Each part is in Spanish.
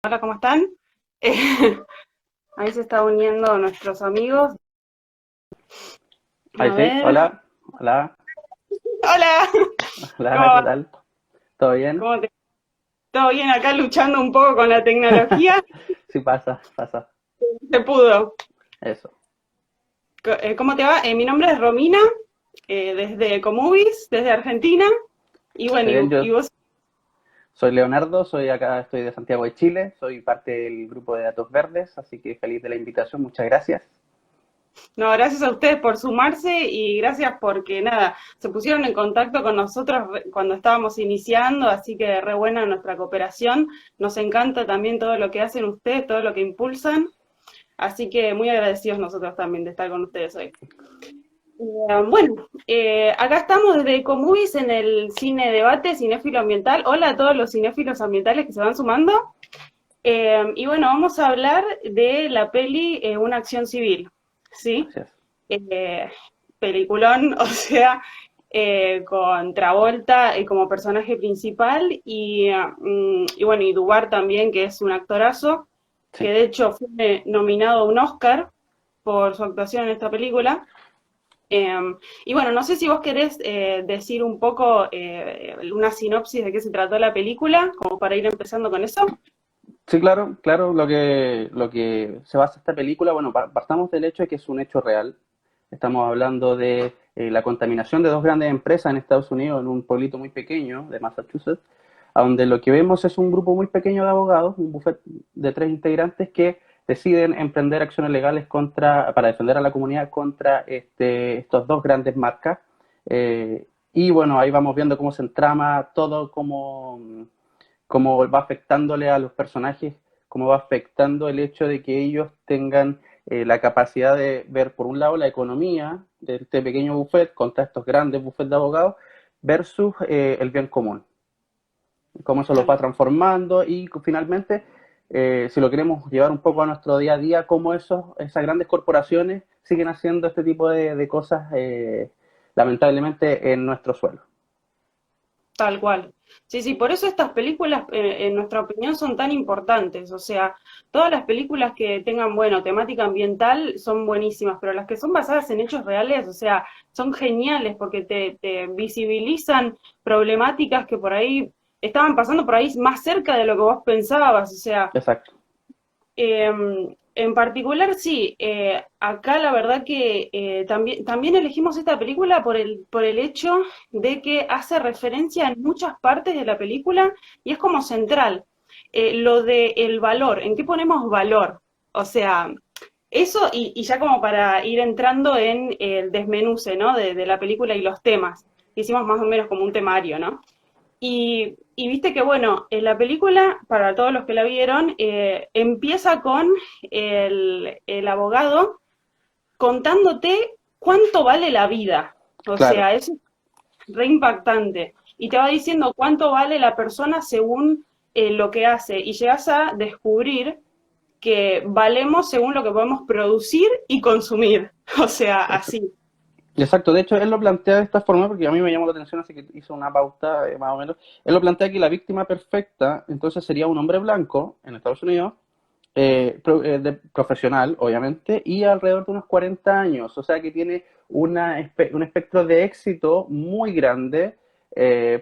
Hola, ¿cómo están? Eh, ahí se está uniendo nuestros amigos. Ahí A sí, ver. hola, hola, Hola, ¿cómo hola, ¿qué va? tal? ¿Todo bien? ¿Cómo te... ¿Todo bien acá luchando un poco con la tecnología? Sí, pasa, pasa, Se pudo. eso. ¿Cómo te va? Mi nombre es Romina, desde Comovies, desde Argentina. Y Qué bien, bueno, y yo vos, soy Leonardo, soy acá, estoy de Santiago de Chile, soy parte del grupo de Datos Verdes, así que feliz de la invitación, muchas gracias. no, gracias a ustedes por sumarse y gracias porque nada, se pusieron en contacto con nosotros cuando estábamos iniciando, así que re buena nuestra cooperación. Nos encanta también todo lo que hacen ustedes, todo lo que impulsan. Así que muy agradecidos nosotros también de estar con ustedes hoy. Bueno, acá estamos desde Ecomovies en el cine debate cinéfilo ambiental. Hola a todos los cinéfilos ambientales que se van sumando. Y bueno, vamos a hablar de la peli Una acción civil, ¿sí? Gracias. Eh, Peliculón, o sea, con Travolta como personaje principal y bueno, y Dubar también, que es un actorazo, que Sí. de hecho fue nominado a un Oscar por su actuación en esta película. Y bueno, no sé si vos querés decir un poco una sinopsis de qué se trató la película, como para ir empezando con eso. Sí, claro, claro, lo que se basa esta película, bueno, partamos del hecho de que es un hecho real. Estamos hablando de la contaminación de dos grandes empresas en Estados Unidos, en un pueblito muy pequeño de Massachusetts, a donde lo que vemos es un grupo muy pequeño de abogados, un bufete de tres integrantes que deciden emprender acciones legales para defender a la comunidad contra estos dos grandes marcas. Y bueno, ahí vamos viendo cómo se entrama todo, cómo va afectándole a los personajes, cómo va afectando el hecho de que ellos tengan la capacidad de ver, por un lado, la economía de este pequeño buffet contra estos grandes bufetes de abogados versus el bien común, cómo eso los Tal va cual. transformando y finalmente, si lo queremos llevar un poco a nuestro día a día, cómo esas grandes corporaciones siguen haciendo este tipo de cosas, lamentablemente, en nuestro suelo. Tal cual. Sí, sí, por eso estas películas, en nuestra opinión, son tan importantes. O sea, todas las películas que tengan, bueno, temática ambiental son buenísimas, pero las que son basadas en hechos reales, o sea, son geniales porque te visibilizan problemáticas que por ahí estaban pasando por ahí más cerca de lo que vos pensabas. O sea, Exacto, en particular, sí, acá la verdad que también elegimos esta película por el hecho de que hace referencia en muchas partes de la película y es como central. Lo de el valor, ¿en qué ponemos valor? O sea, eso y ya como para ir entrando en el desmenuce, ¿no? De la película y los temas. Hicimos más o menos como un temario, ¿no? Y viste que, bueno, en la película, para todos los que la vieron, empieza con el abogado contándote cuánto vale la vida. O claro. sea, es re impactante. Y te va diciendo cuánto vale la persona según lo que hace. Y llegas a descubrir que valemos según lo que podemos producir y consumir. O sea, así. Exacto, de hecho él lo plantea de esta forma porque a mí me llamó la atención, así que hizo una pauta más o menos. Él lo plantea que la víctima perfecta entonces sería un hombre blanco en Estados Unidos, profesional obviamente, y alrededor de unos 40 años, o sea que tiene un espectro de éxito muy grande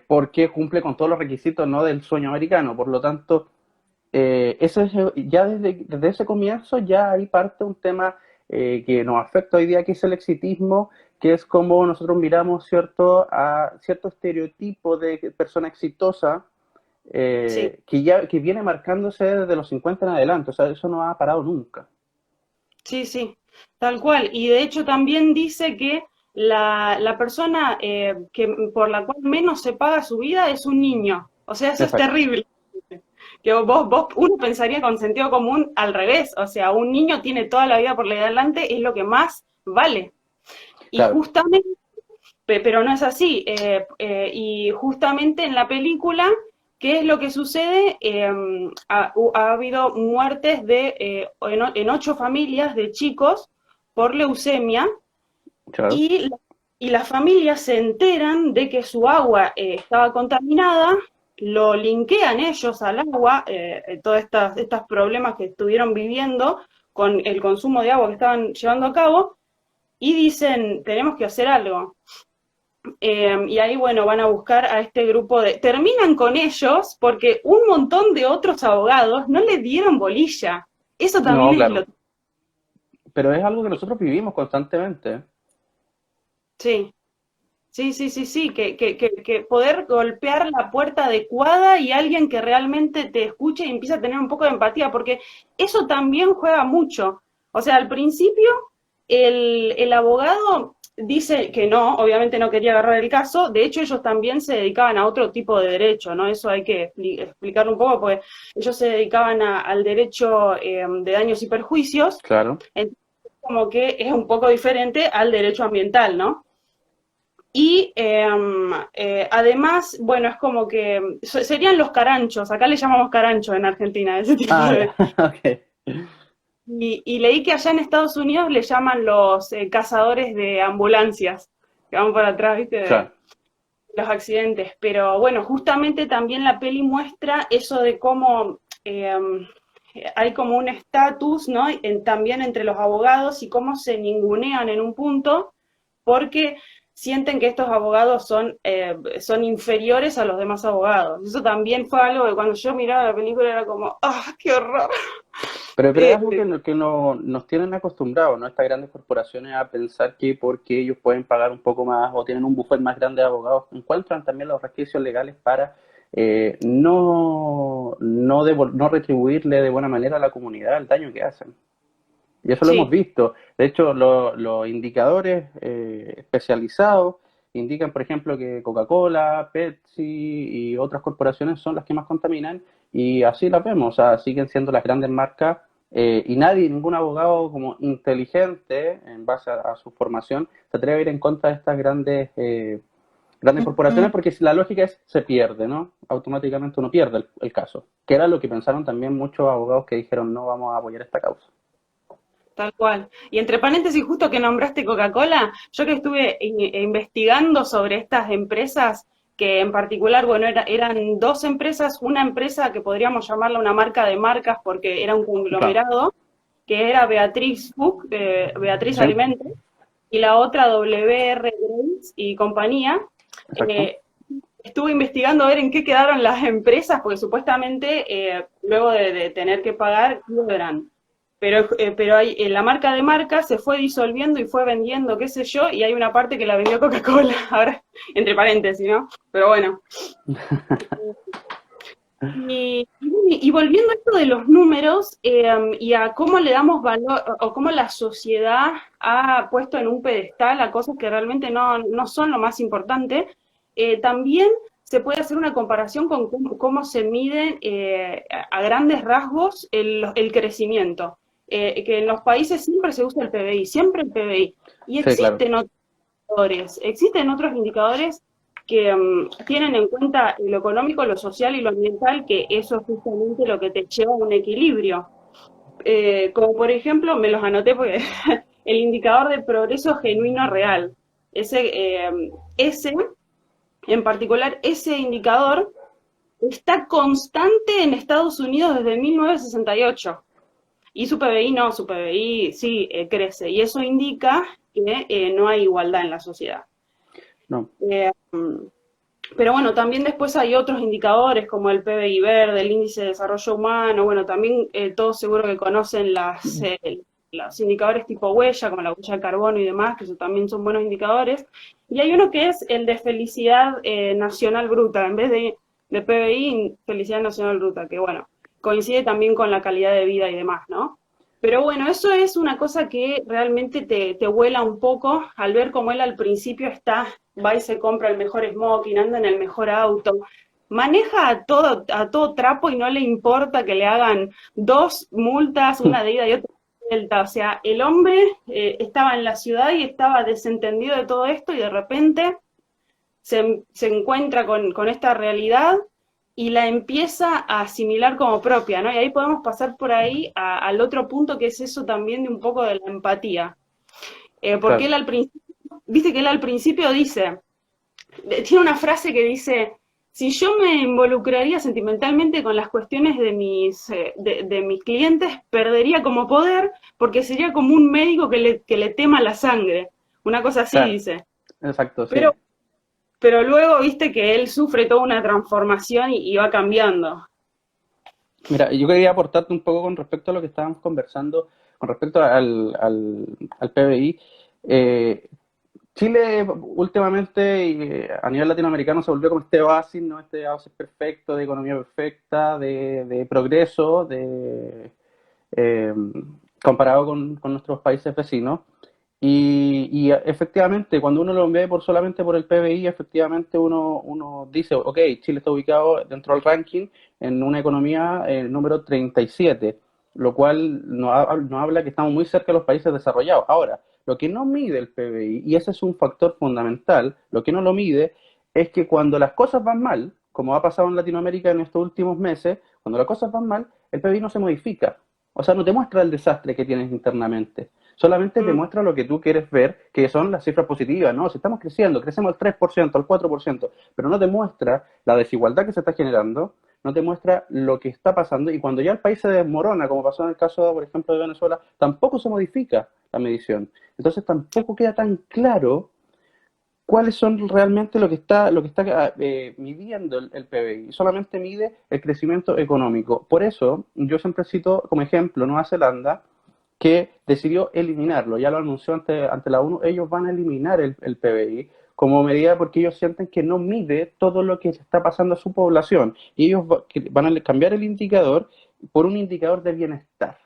porque cumple con todos los requisitos, ¿no?, del sueño americano. Por lo tanto, ya desde ese comienzo ya ahí parte un tema que nos afecta hoy día, que es el exitismo, que es como nosotros miramos cierto estereotipo de persona exitosa Sí, que viene marcándose desde los 50 en adelante, o sea, eso no ha parado nunca. sí, sí, tal cual. Y de hecho también dice que la persona que por la cual menos se paga su vida es un niño. O sea, eso es Exacto, terrible. Que uno pensaría con sentido común al revés. O sea, un niño tiene toda la vida por delante, es lo que más vale. Y claro, justamente, pero no es así. Y justamente en la película, ¿qué es lo que sucede? Ha habido muertes en 8 familias de chicos por leucemia claro, y, y las familias se enteran de que su agua estaba contaminada lo linkean ellos al agua, todos estos problemas que estuvieron viviendo con el consumo de agua que estaban llevando a cabo, y dicen, tenemos que hacer algo. Y ahí, bueno, van a buscar a este grupo de... Terminan con ellos porque un montón de otros abogados no le dieron bolilla. Eso No, también es lo... claro. Pero es algo que nosotros vivimos constantemente. Sí, sí, que poder golpear la puerta adecuada y alguien que realmente te escuche y empieza a tener un poco de empatía, porque eso también juega mucho. O sea, al principio el abogado dice que no, obviamente no quería agarrar el caso, de hecho ellos también se dedicaban a otro tipo de derecho, ¿no? Eso hay que explicarlo un poco, porque ellos se dedicaban al derecho de daños y perjuicios, Claro. entonces como que es un poco diferente al derecho ambiental, ¿no? Y además, bueno, es como que serían los caranchos, acá le llamamos caranchos en Argentina, ese tipo Ah, ya, de... ok. Y leí que allá en Estados Unidos le llaman los cazadores de ambulancias, que van para atrás, ¿viste? De Claro. los accidentes. Pero bueno, justamente también la peli muestra eso de cómo hay como un estatus, ¿no? También entre los abogados y cómo se ningunean en un punto, porque sienten que estos abogados son inferiores a los demás abogados. Eso también fue algo que cuando yo miraba la película era como, ¡ah, qué horror! Pero es Eh, algo que nos tienen acostumbrados, ¿no? Estas grandes corporaciones a pensar que porque ellos pueden pagar un poco más o tienen un bufete más grande de abogados, encuentran también los resquicios legales para no retribuirle de buena manera a la comunidad el daño que hacen. Y eso lo hemos sí, visto. De hecho, los indicadores especializados indican, por ejemplo, que Coca-Cola, Pepsi y otras corporaciones son las que más contaminan y así las vemos. O sea, siguen siendo las grandes marcas y nadie, ningún abogado como inteligente en base a su formación se atreve a ir en contra de estas grandes corporaciones porque si la lógica es se pierde, ¿no? Automáticamente uno pierde el caso. Que era lo que pensaron también muchos abogados que dijeron no vamos a apoyar esta causa. tal cual. Y entre paréntesis, justo que nombraste Coca-Cola, yo que estuve investigando sobre estas empresas, que en particular, bueno, eran dos empresas, una empresa que podríamos llamarla una marca de marcas porque era un Claro. conglomerado, que era Beatriz Food, Beatriz Sí, Alimentos, y la otra WR Grace y compañía. exacto. Eh, Estuve investigando a ver en qué quedaron las empresas, porque supuestamente luego de tener que pagar, quiebran. Pero la marca de marcas se fue disolviendo y fue vendiendo, qué sé yo, y hay una parte que la vendió Coca-Cola, ahora, entre paréntesis, ¿no? Pero bueno. Y volviendo a esto de los números y a cómo le damos valor o cómo la sociedad ha puesto en un pedestal a cosas que realmente no son lo más importante, también se puede hacer una comparación con cómo se mide a grandes rasgos el crecimiento. Que en los países siempre se usa el PBI, siempre el PBI. Y Sí, claro. existen otros indicadores que tienen en cuenta lo económico, lo social y lo ambiental, que eso es justamente lo que te lleva a un equilibrio. Como por ejemplo, me los anoté porque el indicador de progreso genuino real. Ese, en particular, ese indicador está constante en Estados Unidos desde 1968. Y su PBI no, su PBI sí crece. Y eso indica que no hay igualdad en la sociedad. No. Eh, pero bueno, también después hay otros indicadores como el PBI verde, el índice de desarrollo humano, bueno, también todos seguro que conocen los indicadores tipo huella, como la huella de carbono y demás, que eso también son buenos indicadores. Y hay uno que es el de felicidad nacional bruta, en vez de PBI, felicidad nacional bruta, que bueno, coincide también con la calidad de vida y demás, ¿no? Pero bueno, eso es una cosa que realmente te vuela un poco al ver cómo él al principio va y se compra el mejor smoking, anda en el mejor auto, maneja a todo trapo y no le importa que le hagan dos multas, una de ida y otra de vuelta. O sea, el hombre estaba en la ciudad y estaba desentendido de todo esto y de repente se encuentra con esta realidad y la empieza a asimilar como propia, ¿no? Y ahí podemos pasar por ahí al otro punto que es eso también de un poco de la empatía. Porque Claro. él al principio, viste que él al principio dice, tiene una frase que dice, si yo me involucraría sentimentalmente con las cuestiones de mis clientes, perdería como poder, porque sería como un médico que le tema la sangre. Una cosa así Claro, dice. exacto, sí. Pero, pero luego viste que él sufre toda una transformación y va cambiando. Mira, yo quería aportarte un poco con respecto a lo que estábamos conversando, con respecto al PBI. Eh, Chile últimamente a nivel latinoamericano se volvió como este oasis, ¿no? Este oasis perfecto, de economía perfecta, de progreso, eh, comparado con nuestros países vecinos. Y efectivamente, cuando uno lo ve solamente por el PBI, efectivamente uno dice, ok, Chile está ubicado dentro del ranking en una economía número 37, lo cual nos habla que estamos muy cerca de los países desarrollados. Ahora, lo que no mide el PBI, y ese es un factor fundamental, lo que no lo mide es que cuando las cosas van mal, como ha pasado en Latinoamérica en estos últimos meses, cuando las cosas van mal, el PBI no se modifica. O sea, no te muestra el desastre que tienes internamente. Solamente te Mm, muestra lo que tú quieres ver, que son las cifras positivas, ¿no? Si estamos creciendo, crecemos al 3%, al 4%, pero no te muestra la desigualdad que se está generando, no te muestra lo que está pasando, y cuando ya el país se desmorona, como pasó en el caso, por ejemplo, de Venezuela, tampoco se modifica la medición. Entonces tampoco queda tan claro cuáles son realmente lo que está midiendo el PBI. Solamente mide el crecimiento económico. Por eso, yo siempre cito como ejemplo Nueva Zelanda, que decidió eliminarlo, ya lo anunció ante la ONU, ellos van a eliminar el PBI como medida porque ellos sienten que no mide todo lo que se está pasando a su población, y ellos que van a cambiar el indicador por un indicador de bienestar,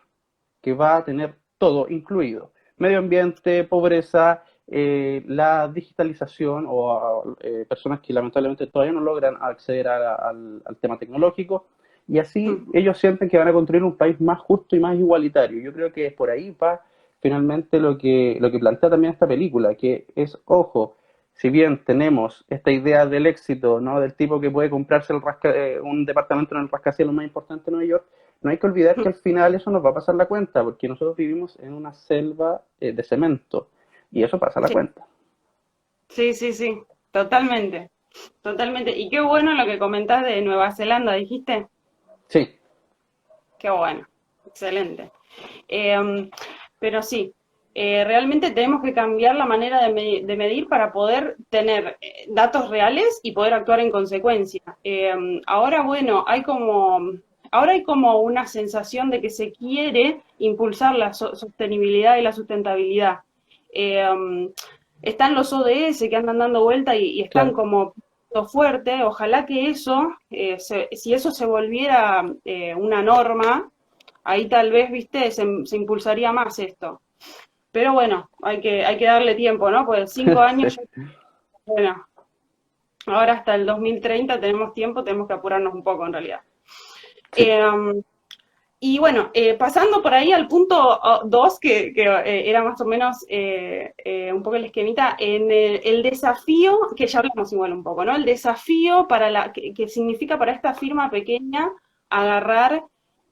que va a tener todo incluido: medio ambiente, pobreza, la digitalización o personas que lamentablemente todavía no logran acceder al tema tecnológico, y así mm. ellos sienten que van a construir un país más justo y más igualitario. Yo creo que por ahí va finalmente lo que plantea también esta película, que es, ojo, si bien tenemos esta idea del éxito, ¿no? Del tipo que puede comprarse un departamento en el rascacielos más importante de Nueva York, no hay que olvidar que al final eso nos va a pasar la cuenta, porque nosotros vivimos en una selva de cemento, y eso pasa la Sí, cuenta. sí, sí, sí, totalmente, totalmente. Y qué bueno lo que comentás de Nueva Zelanda, dijiste. Sí, Qué bueno, excelente. Eh, pero sí, realmente tenemos que cambiar la manera de medir para poder tener datos reales y poder actuar en consecuencia. Ahora, bueno, ahora hay como una sensación de que se quiere impulsar la sostenibilidad y la sustentabilidad. Están los ODS que andan dando vuelta y están claro. como fuerte. Ojalá que eso, si eso se volviera una norma, ahí tal vez, viste, se impulsaría más esto. Pero bueno, hay que darle tiempo, ¿no? Pues 5 años, Sí, bueno, ahora hasta el 2030 tenemos tiempo, tenemos que apurarnos un poco en realidad. sí, Eh, y bueno, pasando por ahí al punto 2, que era más o menos un poco el esquemita, en el desafío, que ya hablamos igual un poco, ¿no? El desafío que significa para esta firma pequeña agarrar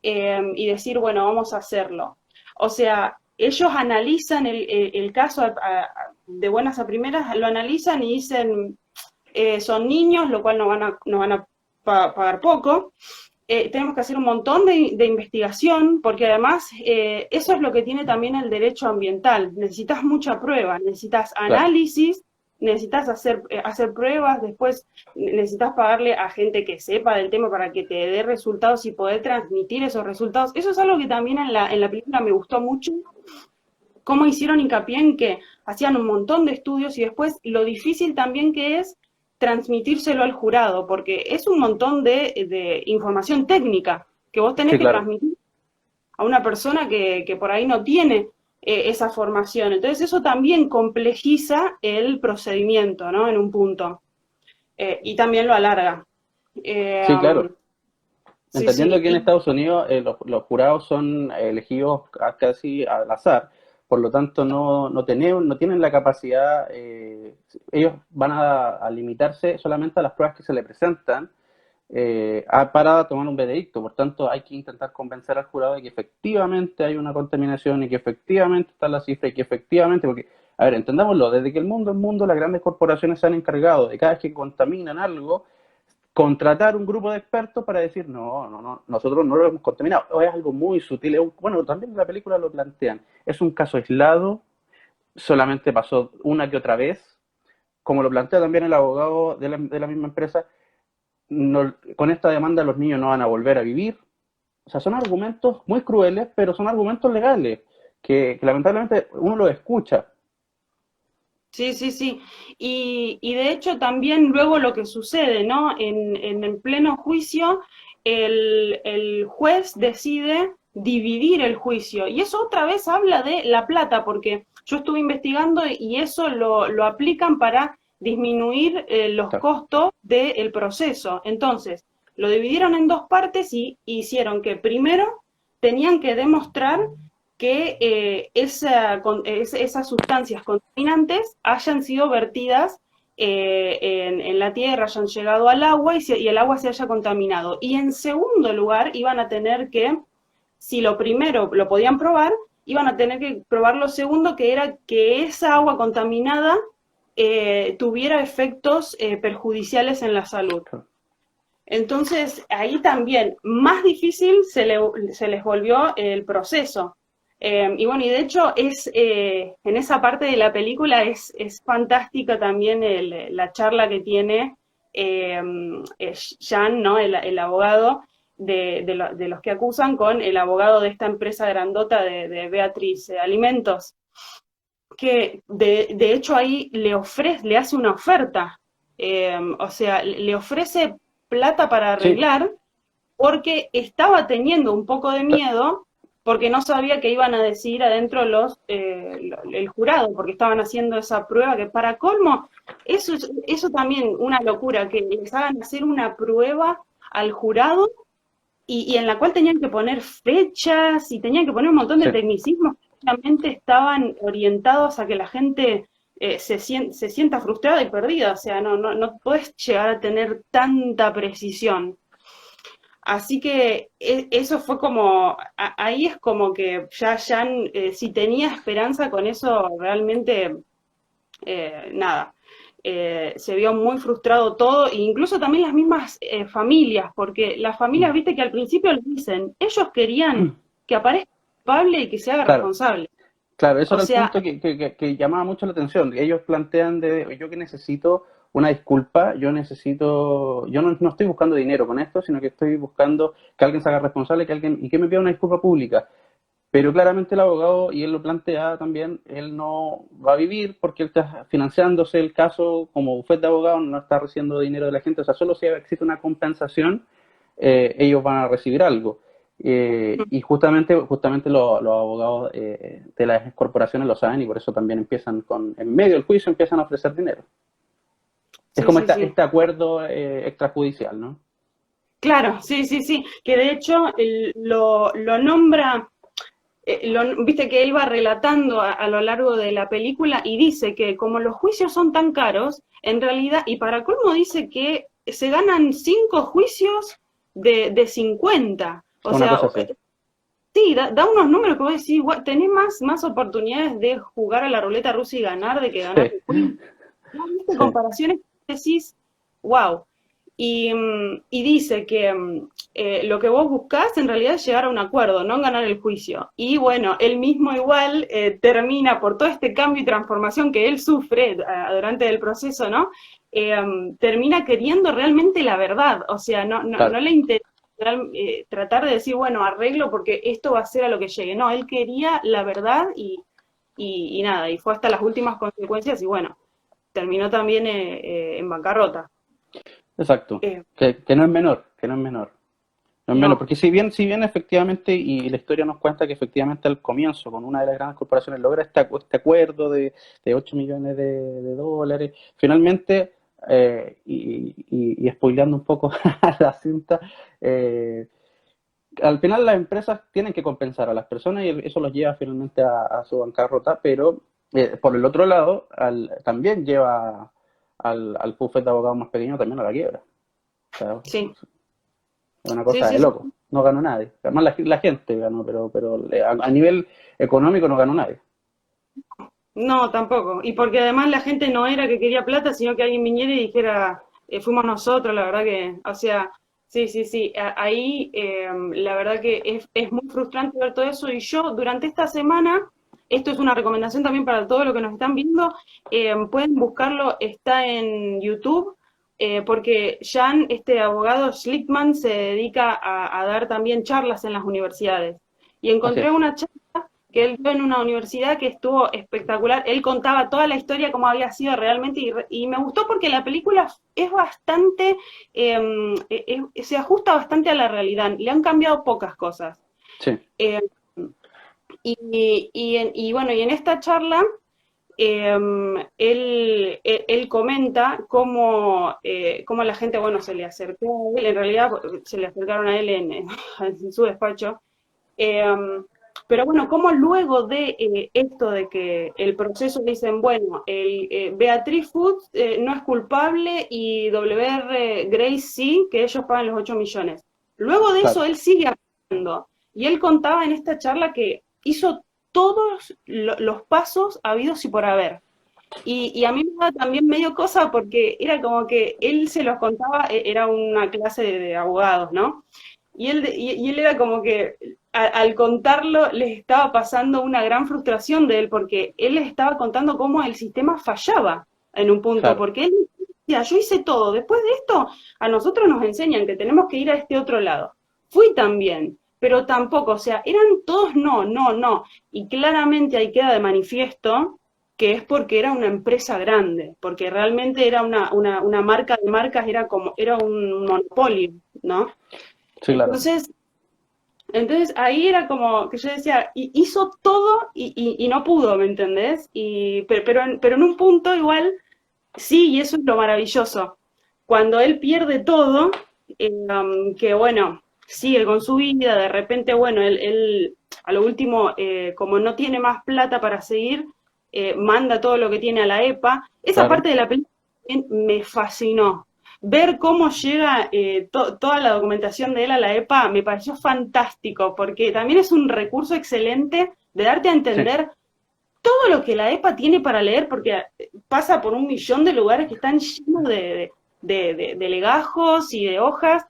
y decir, bueno, vamos a hacerlo. O sea, ellos analizan el caso de buenas a primeras, lo analizan y dicen, son niños, lo cual no van a pagar poco. Tenemos que hacer un montón de investigación, porque además eso es lo que tiene también el derecho ambiental. Necesitas mucha prueba, necesitas claro. análisis, necesitas hacer pruebas, después necesitas pagarle a gente que sepa del tema para que te dé resultados y poder transmitir esos resultados. Eso es algo que también en la película me gustó mucho, cómo hicieron hincapié en que hacían un montón de estudios y después lo difícil también que es transmitírselo al jurado, porque es un montón de información técnica que vos tenés Sí, que claro. transmitir a una persona que por ahí no tiene esa formación. Entonces eso también complejiza el procedimiento, ¿no? En un punto. Y también lo alarga. Eh, Sí, claro. sí, Entendiendo sí. que en Estados Unidos los jurados son elegidos casi al azar, por lo tanto no tienen la capacidad, ellos van a limitarse solamente a las pruebas que se le presentan, para tomar un veredicto. Por tanto, hay que intentar convencer al jurado de que efectivamente hay una contaminación y que efectivamente está la cifra y que efectivamente, porque, a ver, entendámoslo, desde que el mundo es mundo, las grandes corporaciones se han encargado de cada vez que contaminan algo, contratar un grupo de expertos para decir, no, no, no, nosotros no lo hemos contaminado. O es algo muy sutil. Bueno, también en la película lo plantean. Es un caso aislado, solamente pasó una que otra vez. Como lo plantea también el abogado de la misma empresa, no, con esta demanda los niños no van a volver a vivir. O sea, son argumentos muy crueles, pero son argumentos legales, que lamentablemente uno los escucha. Sí, sí, sí. Y de hecho también luego lo que sucede, ¿no? En el pleno juicio, el juez decide dividir el juicio. Y eso otra vez habla de la plata, porque yo estuve investigando y eso lo aplican para disminuir los Claro. costos del proceso. Entonces, lo dividieron en dos partes y hicieron que primero tenían que demostrar que esas sustancias contaminantes hayan sido vertidas en la tierra, hayan llegado al agua y el agua se haya contaminado. Y en segundo lugar, iban a tener que, si lo primero lo podían probar, iban a tener que probar lo segundo, que era que esa agua contaminada tuviera efectos perjudiciales en la salud. Claro. Entonces, ahí también más difícil se les volvió el proceso. Y bueno, y de hecho en esa parte de la película es fantástica también la charla que tiene Jean, ¿no? El abogado de los que acusan con el abogado de esta empresa grandota de Beatriz Alimentos, que de hecho ahí le hace una oferta, o sea, le ofrece plata para Sí, arreglar porque estaba teniendo un poco de miedo porque no sabía qué iban a decir adentro el jurado, porque estaban haciendo esa prueba que para colmo, eso también una locura, que les hagan hacer una prueba al jurado y en la cual tenían que poner fechas y tenían que poner un montón de sí. tecnicismos que realmente estaban orientados a que la gente se sienta frustrada y perdida, o sea, no puedes llegar a tener tanta precisión. Así que eso fue como, ahí es como que ya Jan, si tenía esperanza con eso, realmente nada, se vio muy frustrado todo, e incluso también las mismas familias, porque las familias, viste que al principio lo dicen, ellos querían que aparezca culpable y que se haga Claro, responsable. claro, eso O era el sea, punto que llamaba mucho la atención. Ellos plantean yo que necesito una disculpa, yo no estoy buscando dinero con esto, sino que estoy buscando que alguien se haga responsable, y que me pida una disculpa pública. Pero claramente el abogado, y él lo plantea también, él no va a vivir porque él está financiándose el caso como bufete de abogado, no está recibiendo dinero de la gente, o sea, solo si existe una compensación, ellos van a recibir algo. Y justamente los abogados de las corporaciones lo saben y por eso también en medio del juicio empiezan a ofrecer dinero. Es sí, como sí, sí. este acuerdo extrajudicial, ¿no? Claro, sí, sí, sí, que de hecho lo nombra, viste que él va relatando a lo largo de la película y dice que como los juicios son tan caros, en realidad, y para colmo dice que se ganan 5 juicios de 50. O Una sea, cosa así. sí, da unos números que vos decís, tenés más oportunidades de jugar a la ruleta rusa y ganar de que ganar Sí, un juicio. ¿No viste sí. comparaciones que decís, wow? Y dice que lo que vos buscás en realidad es llegar a un acuerdo, no ganar el juicio. Y bueno, él mismo igual termina por todo este cambio y transformación que él sufre durante el proceso, ¿no? Termina queriendo realmente la verdad, o sea, no Claro. le interesa tratar de decir, bueno, arreglo porque esto va a ser a lo que llegue. No, él quería la verdad y nada, y fue hasta las últimas consecuencias y bueno, terminó también en bancarrota. Exacto, Eh, que no es menor, que no es menor, no es menor, no, porque si bien efectivamente, y la historia nos cuenta que efectivamente al comienzo, con una de las grandes corporaciones logra este acuerdo de 8 millones de dólares, finalmente, y spoileando un poco la cinta, eh, al final las empresas tienen que compensar a las personas y eso los lleva finalmente a su bancarrota, pero por el otro lado, también lleva al bufete de abogados más pequeño también a la quiebra. O sea, sí, es una sí, cosa de sí, sí. loco. No ganó nadie. Además, la gente ganó, pero a nivel económico no ganó nadie. No, tampoco. Y porque además la gente no era que quería plata, sino que alguien viniera y dijera, fuimos nosotros, la verdad que, o sea, sí, sí, sí, ahí la verdad que es muy frustrante ver todo eso y yo durante esta semana, esto es una recomendación también para todos los que nos están viendo, pueden buscarlo, está en YouTube, porque Jan, este abogado Schlickman, se dedica a dar también charlas en las universidades. Y Así encontré es. una charla que él dio en una universidad que estuvo espectacular. Él contaba toda la historia, cómo había sido realmente, y me gustó porque la película es bastante, se ajusta bastante a la realidad. Le han cambiado pocas cosas. Sí, Eh, y bueno, y en esta charla él comenta cómo la gente, bueno, se le acercó a él, en realidad se le acercaron a él en su despacho, pero bueno, cómo luego de esto de que el proceso dicen, bueno, Beatriz Foods no es culpable y W.R. Grace sí, que ellos pagan los 8 millones. Luego de eso claro. él sigue hablando y él contaba en esta charla que hizo todos los pasos habidos y por haber. Y a mí me daba también medio cosa porque era como que él se los contaba, era una clase de abogados, ¿no? Y él era como que al contarlo les estaba pasando una gran frustración de él porque él les estaba contando cómo el sistema fallaba en un punto, Claro. porque él decía, yo hice todo, después de esto a nosotros nos enseñan que tenemos que ir a este otro lado. Fui también, pero tampoco, o sea, eran todos no, no, no. Y claramente ahí queda de manifiesto que es porque era una empresa grande, porque realmente era una marca de marcas, era un monopolio, ¿no? Sí, claro. Entonces, entonces ahí era como que yo decía, hizo todo y no pudo, ¿me entendés? Pero en un punto igual, sí, y eso es lo maravilloso. Cuando él pierde todo, que bueno, sigue con su vida, de repente, bueno, él a lo último, como no tiene más plata para seguir, manda todo lo que tiene a la EPA. Esa Claro. parte de la película me fascinó. Ver cómo llega toda la documentación de él a la EPA me pareció fantástico, porque también es un recurso excelente de darte a Sí. entender todo lo que la EPA tiene para leer, porque pasa por un millón de lugares que están llenos de legajos y de hojas,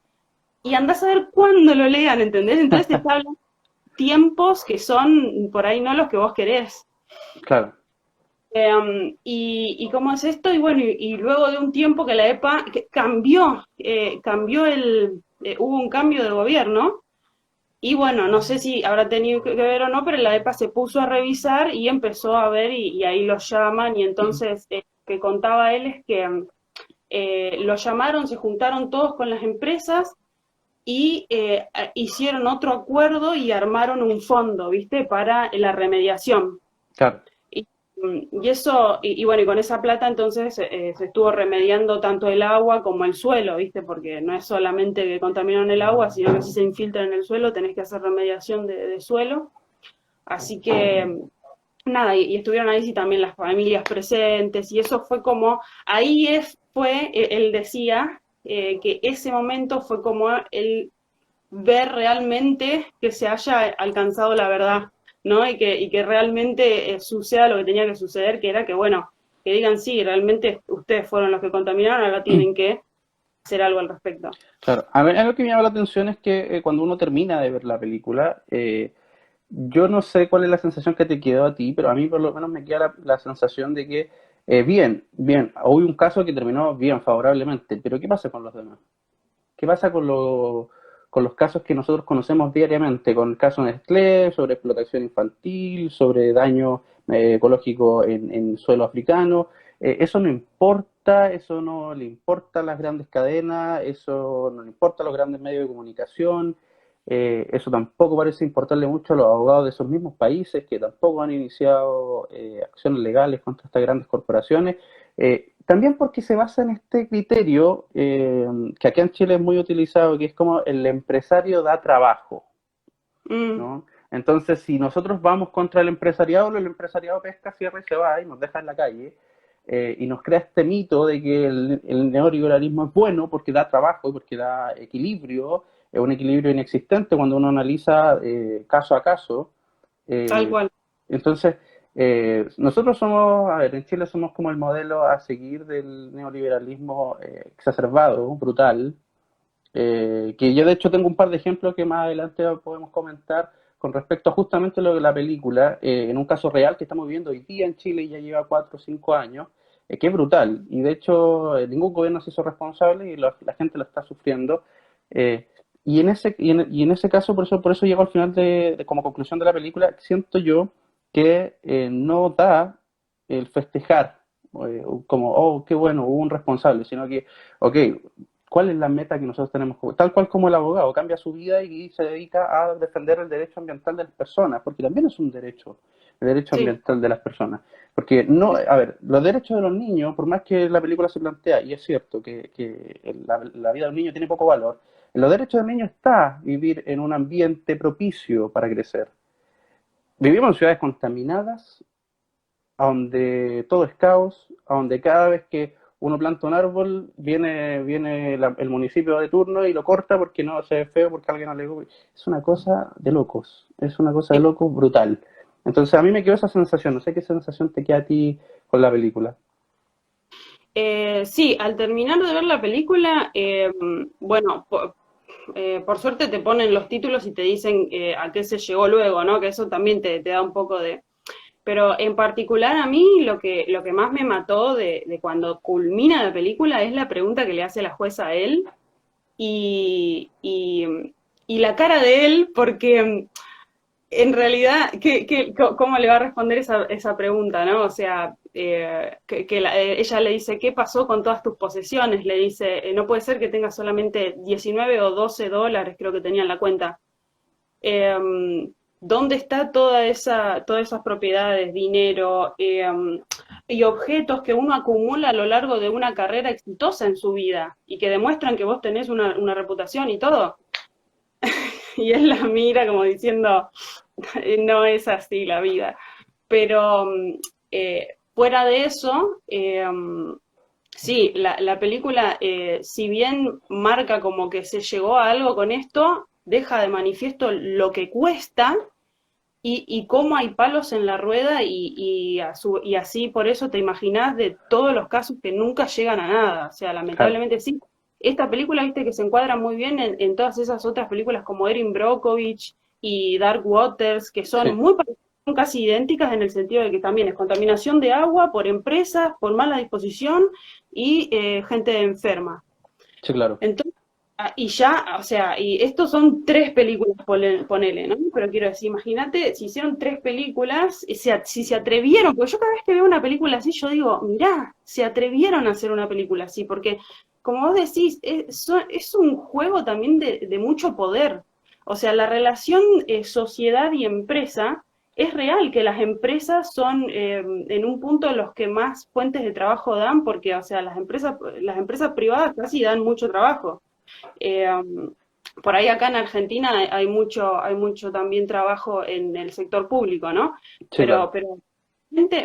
y andás a ver cuándo lo lean, ¿entendés? Entonces te está hablando de tiempos que son por ahí no los que vos querés. Claro. Y cómo es esto, y bueno, y luego de un tiempo que la EPA cambió hubo un cambio de gobierno, y bueno, no sé si habrá tenido que ver o no, pero la EPA se puso a revisar y empezó a ver, y ahí lo llaman, y entonces que contaba él es que lo llamaron, se juntaron todos con las empresas y hicieron otro acuerdo y armaron un fondo, ¿viste? Para la remediación. Claro. Y, y eso, y bueno, y con esa plata entonces se estuvo remediando tanto el agua como el suelo, ¿viste? Porque no es solamente que contaminaron el agua, sino que si se infiltra en el suelo tenés que hacer remediación de suelo. Así que nada, y estuvieron ahí sí también las familias presentes, y eso fue como, él decía que ese momento fue como él ver realmente que se haya alcanzado la verdad, ¿no? Y que realmente suceda lo que tenía que suceder, que era que, bueno, que digan, sí, realmente ustedes fueron los que contaminaron, ahora tienen que hacer algo al respecto. Claro. A ver, algo que me llama la atención es que cuando uno termina de ver la película, yo no sé cuál es la sensación que te quedó a ti, pero a mí por lo menos me queda la sensación de que, bien, bien, hubo un caso que terminó bien, favorablemente, pero ¿qué pasa con los demás? ¿Qué pasa con los casos que nosotros conocemos diariamente? Con el caso de Nestlé, sobre explotación infantil, sobre daño ecológico en suelo africano. Eso no importa, eso no le importa a las grandes cadenas, eso no le importa a los grandes medios de comunicación, eso tampoco parece importarle mucho a los abogados de esos mismos países que tampoco han iniciado acciones legales contra estas grandes corporaciones. También porque se basa en este criterio que acá en Chile es muy utilizado, que es como el empresario da trabajo, Mm, ¿no? Entonces, si nosotros vamos contra el empresariado pesca, cierra y se va y nos deja en la calle, y nos crea este mito de que el neoliberalismo es bueno porque da trabajo y porque da equilibrio, es un equilibrio inexistente cuando uno analiza caso a caso. tal Eh, cual. entonces, Nosotros somos, a ver, en Chile somos como el modelo a seguir del neoliberalismo exacerbado, brutal, que yo de hecho tengo un par de ejemplos que más adelante podemos comentar con respecto a justamente lo de la película, en un caso real que estamos viviendo hoy día en Chile y ya lleva 4 o 5 años, que es brutal. Y de hecho ningún gobierno se hizo responsable y la gente lo está sufriendo. Eh, y en ese caso, por eso llego al final como conclusión de la película, siento yo que no da el festejar como, oh, qué bueno, hubo un responsable, sino que, ok, ¿cuál es la meta que nosotros tenemos? Tal cual como el abogado cambia su vida y se dedica a defender el derecho ambiental de las personas, porque también es un derecho, el derecho Sí, ambiental de las personas. Porque no, a ver, los derechos de los niños, por más que la película se plantea, y es cierto que la vida de un niño tiene poco valor, en los derechos del niño está vivir en un ambiente propicio para crecer. Vivimos en ciudades contaminadas, a donde todo es caos, a donde cada vez que uno planta un árbol, viene el municipio de turno y lo corta porque no se ve feo, porque a alguien no le gusta. Es una cosa de locos, es una cosa de sí. locos brutal. Entonces a mí me quedó esa sensación, no sé qué sensación te queda a ti con la película. Sí, al terminar de ver la película, bueno, por suerte te ponen los títulos y te dicen a qué se llegó luego, ¿no? Que eso también te da un poco de... Pero en particular a mí lo que más me mató de cuando culmina la película es la pregunta que le hace la jueza a él y, y, y la cara de él, porque en realidad, ¿cómo le va a responder esa pregunta, no? O sea, ella le dice, ¿qué pasó con todas tus posesiones? Le dice, no puede ser que tengas solamente 19 o 12 dólares, creo que tenía en la cuenta. Eh, ¿Dónde está todas esas propiedades, dinero y objetos que uno acumula a lo largo de una carrera exitosa en su vida y que demuestran que vos tenés una reputación y todo? Y él la mira como diciendo, no es así la vida. Pero fuera de eso, sí, la película, si bien marca como que se llegó a algo con esto, deja de manifiesto lo que cuesta y cómo hay palos en la rueda y así por eso te imaginás de todos los casos que nunca llegan a nada. O sea, Claro, lamentablemente sí. Esta película, viste, que se encuadra muy bien en todas esas otras películas como Erin Brockovich y Dark Waters, que son sí, muy parecidas, son casi idénticas en el sentido de que también es contaminación de agua por empresas, por mala disposición y gente enferma. sí, claro. Entonces, y ya, o sea, y estos son tres películas, ponele, ¿no? Pero quiero decir, imagínate, si hicieron tres películas, si se atrevieron, porque yo cada vez que veo una película así, yo digo, mirá, se atrevieron a hacer una película así, porque como vos decís, es un juego también de mucho poder. O sea, la relación sociedad y empresa es real que las empresas son en un punto los que más fuentes de trabajo dan, porque, o sea, las empresas privadas casi dan mucho trabajo. Eh, por ahí acá en Argentina hay mucho también trabajo en el sector público, ¿no? Sí, claro. Pero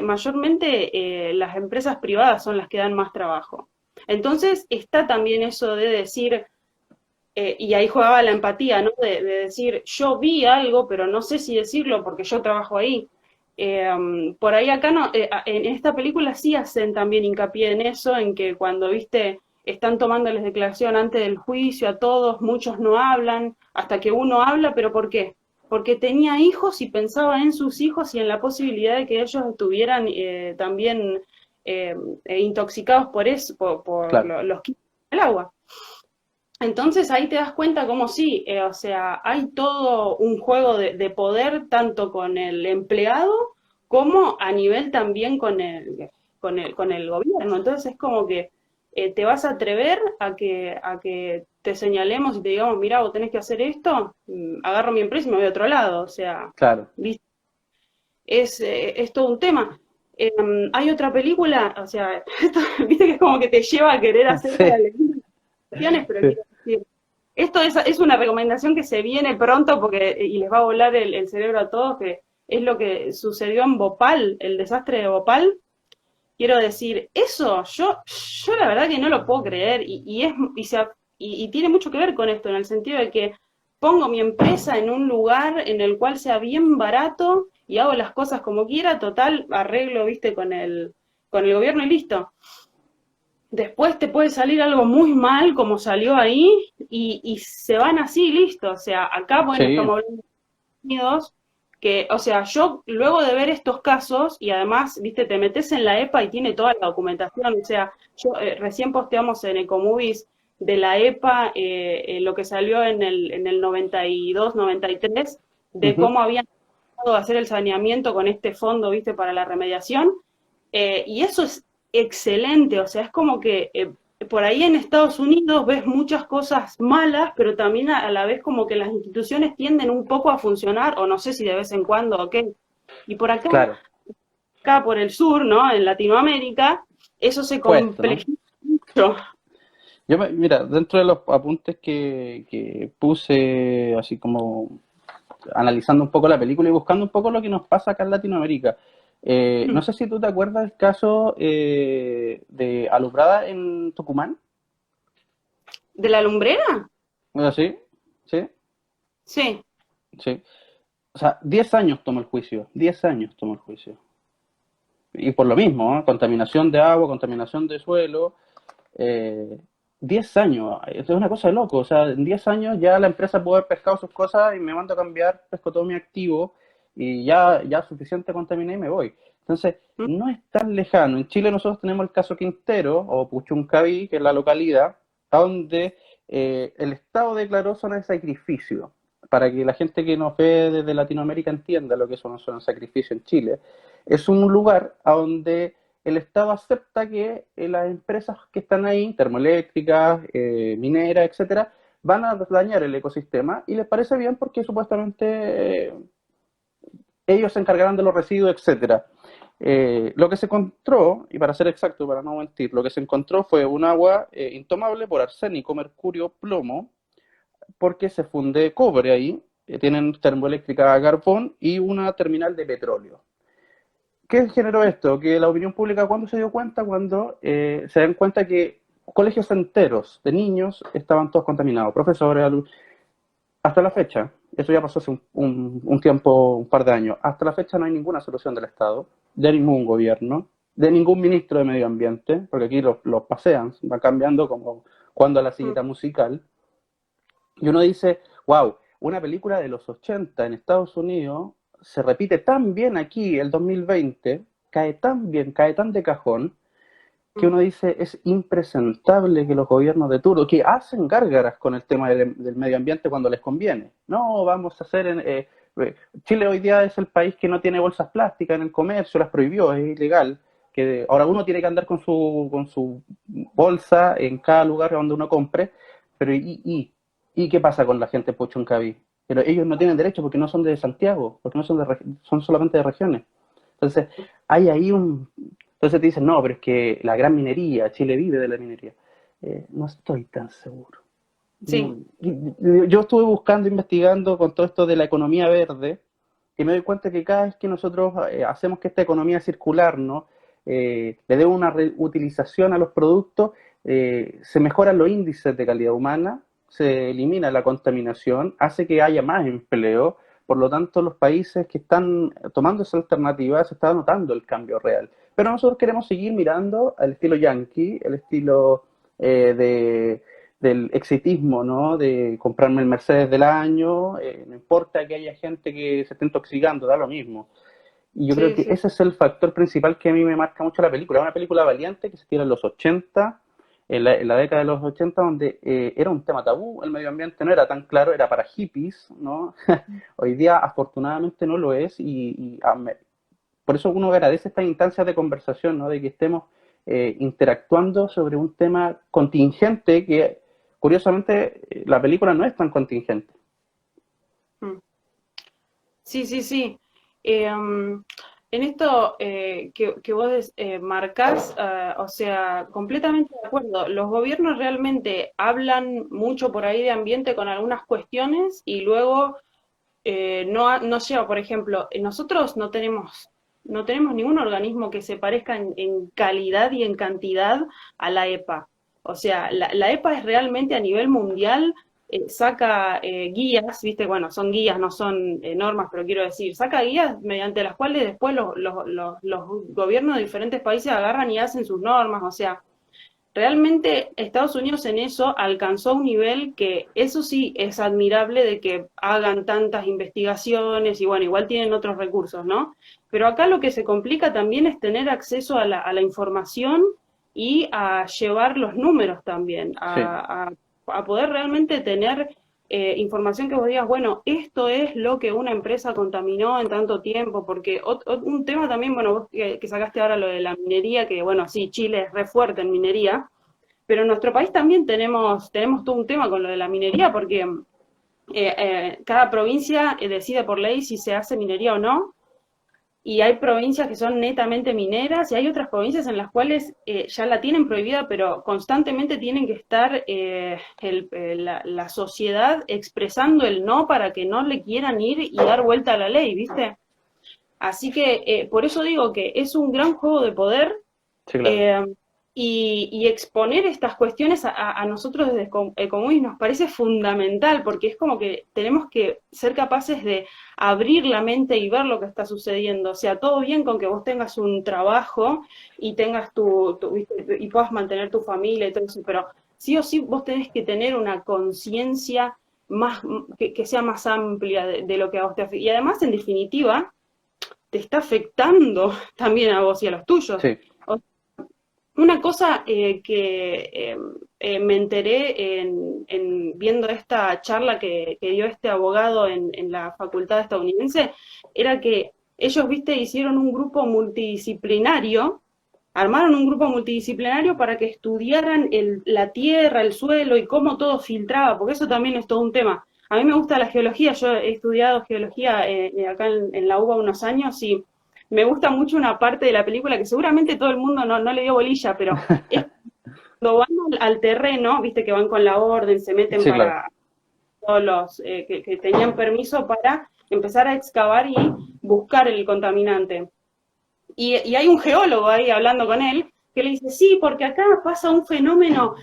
mayormente las empresas privadas son las que dan más trabajo. Entonces está también eso de decir, y ahí jugaba la empatía, ¿no? De decir, yo vi algo, pero no sé si decirlo porque yo trabajo ahí. Por ahí acá no, en esta película sí hacen también hincapié en eso, en que cuando, viste, están tomándoles declaración antes del juicio a todos, muchos no hablan, hasta que uno habla, pero ¿por qué? Porque tenía hijos y pensaba en sus hijos y en la posibilidad de que ellos estuvieran también intoxicados por eso, por Claro. los químicos del agua. Entonces ahí te das cuenta como sí, o sea, hay todo un juego de poder tanto con el empleado como a nivel también con el gobierno. Entonces es como que te vas a atrever a que te señalemos y te digamos, mira, vos tenés que hacer esto, agarro mi empresa y me voy a otro lado. O sea, Claro. ¿viste? Es todo un tema. Hay otra película, o sea, esto, viste que es como que te lleva a querer hacer para Sí, elegir opciones, pero sí. quiero decir, esto es una recomendación que se viene pronto porque y les va a volar el cerebro a todos, que es lo que sucedió en Bhopal, el desastre de Bhopal. Quiero decir, eso yo la verdad que no lo puedo creer y tiene mucho que ver con esto, en el sentido de que pongo mi empresa en un lugar en el cual sea bien barato y hago las cosas como quiera, total, arreglo, viste, con el gobierno y listo. Después te puede salir algo muy mal, como salió ahí, y se van así, listo. O sea, acá, bueno, Sí, estamos hablando de Estados Unidos, que, o sea, yo luego de ver estos casos, y además, viste, te metes en la EPA y tiene toda la documentación, o sea, yo recién posteamos en Ecomovies de la EPA lo que salió en el 92, 93, de ujú, cómo habían tratado de hacer el saneamiento con este fondo, viste, para la remediación, y eso es excelente, o sea, es como que por ahí en Estados Unidos ves muchas cosas malas, pero también a la vez como que las instituciones tienden un poco a funcionar, o no sé si de vez en cuando, ok. Y por acá, claro, acá por el sur, ¿no? En Latinoamérica, eso se puesto, ¿no? complejiza mucho. Mira, dentro de los apuntes que puse, así como analizando un poco la película y buscando un poco lo que nos pasa acá en Latinoamérica. No sé si tú te acuerdas del caso de Alumbrada en Tucumán. ¿De la lumbrera? ¿No? ¿Sí? ¿Sí? Sí. Sí. O sea, 10 años tomó el juicio, 10 años tomó el juicio. Y por lo mismo, ¿no? Contaminación de agua, contaminación de suelo, eh, 10 años, esto es una cosa de loco, o sea, en 10 años ya la empresa puede haber pescado sus cosas y me mando a cambiar, pesco todo mi activo y ya suficiente contaminé y me voy. Entonces, no es tan lejano. En Chile nosotros tenemos el caso Quintero o Puchuncaví, que es la localidad, donde el Estado declaró zona de sacrificio. Para que la gente que nos ve desde Latinoamérica entienda lo que es una zona de sacrificio en Chile. Es un lugar a donde el Estado acepta que las empresas que están ahí, termoeléctricas, mineras, etcétera, van a dañar el ecosistema y les parece bien porque supuestamente ellos se encargarán de los residuos, etcétera. Lo que se encontró, y para ser exacto, para no mentir, lo que se encontró fue un agua intomable por arsénico, mercurio, plomo, porque se funde cobre ahí, tienen termoeléctrica a carbón y una terminal de petróleo. ¿Qué generó esto? Que la opinión pública, ¿cuándo se dio cuenta? Cuando se dan cuenta que colegios enteros de niños estaban todos contaminados, profesores, alumnos. Hasta la fecha, eso ya pasó hace un tiempo, un par de años, hasta la fecha no hay ninguna solución del Estado, de ningún gobierno, de ningún ministro de Medio Ambiente, porque aquí los pasean, van cambiando como cuando a la sillita musical, y uno dice, wow, una película de los 80 en Estados Unidos se repite tan bien aquí, el 2020, cae tan bien, cae tan de cajón, que uno dice, es impresentable que los gobiernos de turno, que hacen gárgaras con el tema del medio ambiente cuando les conviene. No, vamos a hacer... Chile hoy día es el país que no tiene bolsas plásticas en el comercio, las prohibió, es ilegal. Que ahora uno tiene que andar con su bolsa en cada lugar donde uno compre, pero ¿y qué pasa con la gente de Puchuncaví? Pero ellos no tienen derecho porque no son de Santiago, porque no son, son solamente de regiones. Entonces, hay ahí un... Entonces te dicen, no, pero es que la gran minería, Chile vive de la minería. No estoy tan seguro. Sí. Yo estuve buscando, investigando con todo esto de la economía verde y me doy cuenta que cada vez que nosotros hacemos que esta economía circular, ¿no? Le dé una reutilización a los productos, se mejoran los índices de calidad humana, se elimina la contaminación, hace que haya más empleo, por lo tanto los países que están tomando esa alternativa se está notando el cambio real. Pero nosotros queremos seguir mirando al estilo yankee, el estilo de del exitismo, ¿no? De comprarme el Mercedes del año, no importa que haya gente que se esté intoxicando, da lo mismo. Y yo creo Sí, que sí. ese es el factor principal que a mí me marca mucho la película. Es una película valiente que se tira en los 80, en la década de los 80, donde era un tema tabú, el medio ambiente no era tan claro, era para hippies, ¿no? Hoy día afortunadamente no lo es por eso uno agradece estas instancias de conversación, ¿no? De que estemos interactuando sobre un tema contingente que, curiosamente, la película no es tan contingente. Mm. Sí, sí, sí. En esto que vos marcás, o sea, completamente de acuerdo. Los gobiernos realmente hablan mucho por ahí de ambiente con algunas cuestiones y luego no lleva, por ejemplo, nosotros no tenemos ningún organismo que se parezca en calidad y en cantidad a la EPA. O sea, la EPA es realmente a nivel mundial saca guías, ¿viste? Bueno, son guías, no son normas, pero quiero decir, saca guías mediante las cuales después los gobiernos de diferentes países agarran y hacen sus normas, o sea, realmente Estados Unidos en eso alcanzó un nivel que eso sí es admirable de que hagan tantas investigaciones y bueno, igual tienen otros recursos, ¿no? Pero acá lo que se complica también es tener acceso a la información y a llevar los números también, Sí, a poder realmente tener información que vos digas, bueno, esto es lo que una empresa contaminó en tanto tiempo, porque un tema también, bueno, vos que sacaste ahora lo de la minería, que bueno, sí, Chile es re fuerte en minería, pero en nuestro país también tenemos todo un tema con lo de la minería, porque cada provincia decide por ley si se hace minería o no, y hay provincias que son netamente mineras y hay otras provincias en las cuales ya la tienen prohibida, pero constantemente tienen que estar la sociedad expresando el no para que no le quieran ir y dar vuelta a la ley, ¿viste? Así que por eso digo que es un gran juego de poder sí, claro. eh, y exponer estas cuestiones a nosotros desde Ecomunis nos parece fundamental, porque es como que tenemos que ser capaces de abrir la mente y ver lo que está sucediendo. O sea, todo bien con que vos tengas un trabajo y tengas ¿viste? Y puedas mantener tu familia y todo eso, pero sí o sí vos tenés que tener una conciencia más que sea más amplia de lo que a vos te afecta. Y además, en definitiva, te está afectando también a vos y a los tuyos. Sí. Una cosa que me enteré viendo esta charla que dio este abogado en la facultad estadounidense era que ellos, viste, hicieron un grupo multidisciplinario, armaron un grupo multidisciplinario para que estudiaran la tierra, el suelo y cómo todo filtraba, porque eso también es todo un tema. A mí me gusta la geología, yo he estudiado geología acá en la UBA unos años y me gusta mucho una parte de la película que seguramente todo el mundo no le dio bolilla, pero es cuando van al terreno, viste que van con la orden, se meten Sí, claro. para todos los que tenían permiso para empezar a excavar y buscar el contaminante. Y hay un geólogo ahí hablando con él que le dice, sí, porque acá pasa un fenómeno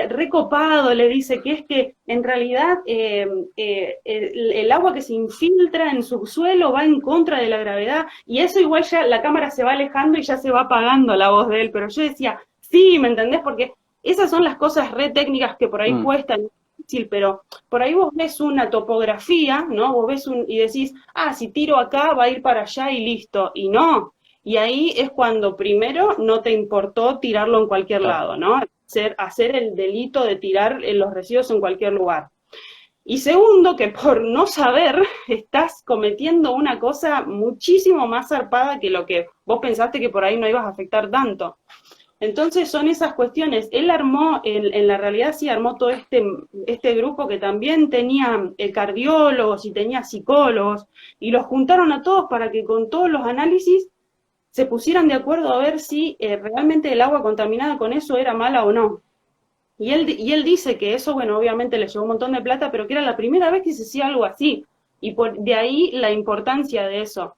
recopado, le dice, que es que en realidad el agua que se infiltra en su suelo va en contra de la gravedad y eso igual ya la cámara se va alejando y ya se va apagando la voz de él, pero yo decía, sí, ¿me entendés? Porque esas son las cosas re técnicas que por ahí Mm, cuestan, difícil, pero por ahí vos ves una topografía, ¿no? Vos ves y decís, ah, si tiro acá va a ir para allá y listo, y no, y ahí es cuando primero no te importó tirarlo en cualquier claro. lado, ¿no? Hacer el delito de tirar los residuos en cualquier lugar. Y segundo, que por no saber estás cometiendo una cosa muchísimo más zarpada que lo que vos pensaste que por ahí no ibas a afectar tanto. Entonces son esas cuestiones. Él armó, en la realidad sí armó todo este grupo que también tenía cardiólogos y tenía psicólogos, y los juntaron a todos para que con todos los análisis se pusieran de acuerdo a ver si realmente el agua contaminada con eso era mala o no. Y él dice que eso, bueno, obviamente le llevó un montón de plata, pero que era la primera vez que se hacía algo así. Y de ahí la importancia de eso.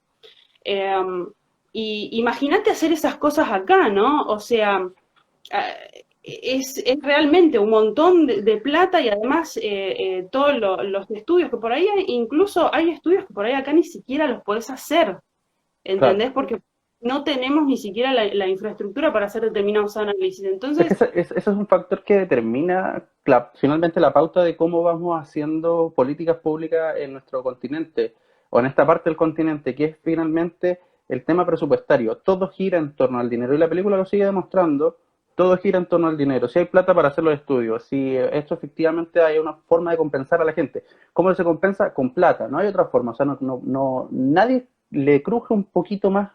Eh, y imagínate hacer esas cosas acá, ¿no? O sea, es realmente un montón de plata y además todos los estudios que por ahí hay, incluso hay estudios que por ahí acá ni siquiera los podés hacer. Claro. ¿Entendés? Porque no tenemos ni siquiera la infraestructura para hacer determinados análisis. Es que Entonces, ese es un factor que determina finalmente la pauta de cómo vamos haciendo políticas públicas en nuestro continente o en esta parte del continente, que es finalmente el tema presupuestario. Todo gira en torno al dinero y la película lo sigue demostrando. Todo gira en torno al dinero. Si hay plata para hacer los estudios, si esto efectivamente hay una forma de compensar a la gente. ¿Cómo se compensa? Con plata. No hay otra forma. O sea, nadie le cruje un poquito más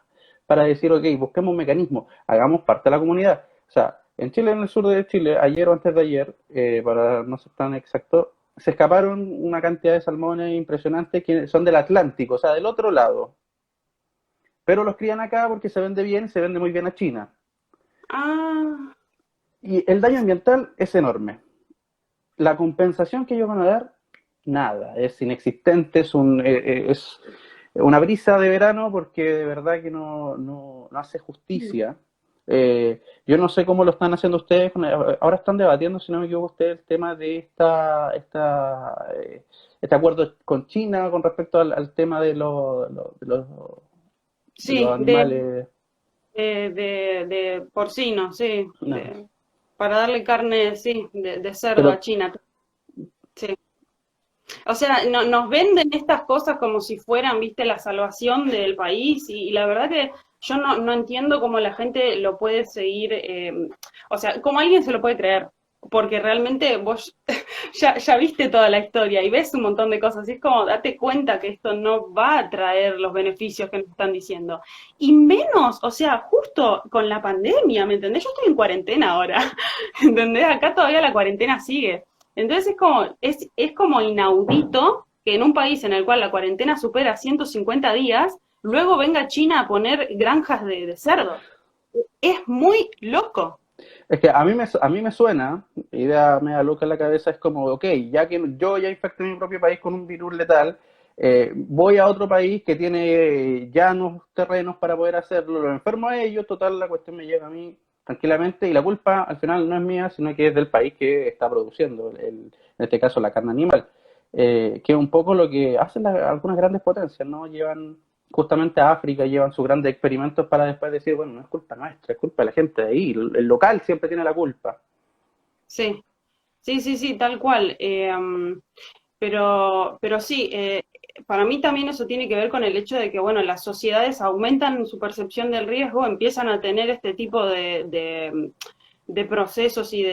para decir, ok, busquemos un mecanismo, hagamos parte de la comunidad. O sea, en Chile, en el sur de Chile, ayer o antes de ayer, para no ser tan exacto, se escaparon una cantidad de salmones impresionantes que son del Atlántico, o sea, del otro lado. Pero los crían acá porque se vende bien y se vende muy bien a China. ah, Y el daño ambiental es enorme. La compensación que ellos van a dar, nada, es inexistente, es una brisa de verano porque de verdad que no hace justicia Yo no sé cómo lo están haciendo ustedes, ahora están debatiendo, si no me equivoco, ustedes el tema de este acuerdo con China con respecto al tema de los Sí, animales. de porcino, sí, No. para darle carne, sí, de cerdo a Pero China, sí. O sea, nos venden estas cosas como si fueran, viste, la salvación del país y la verdad que yo no entiendo cómo la gente lo puede seguir, o sea, cómo alguien se lo puede creer, porque realmente vos ya viste toda la historia y ves un montón de cosas y es como, date cuenta que esto no va a traer los beneficios que nos están diciendo. Y menos, o sea, justo con la pandemia, ¿me entendés? Yo estoy en cuarentena ahora, ¿entendés? Acá todavía la cuarentena sigue. Entonces es como inaudito que en un país en el cual la cuarentena supera 150 días, luego venga China a poner granjas de cerdo. Es muy loco. es que a mí me suena, idea media loca en la cabeza, es como, ok, ya que yo ya infecté mi propio país con un virus letal, voy a otro país que tiene llanos terrenos para poder hacerlo, lo enfermo a ellos, total, la cuestión me llega a mí tranquilamente y la culpa al final no es mía, sino que es del país que está produciendo, en este caso la carne animal, que es un poco lo que hacen algunas grandes potencias, ¿no? Llevan justamente a África, llevan sus grandes experimentos para después decir, bueno, no es culpa nuestra, es culpa de la gente de ahí, el local siempre tiene la culpa. Sí, sí, tal cual. Pero sí, para mí también eso tiene que ver con el hecho de que, bueno, las sociedades aumentan su percepción del riesgo, empiezan a tener este tipo de procesos y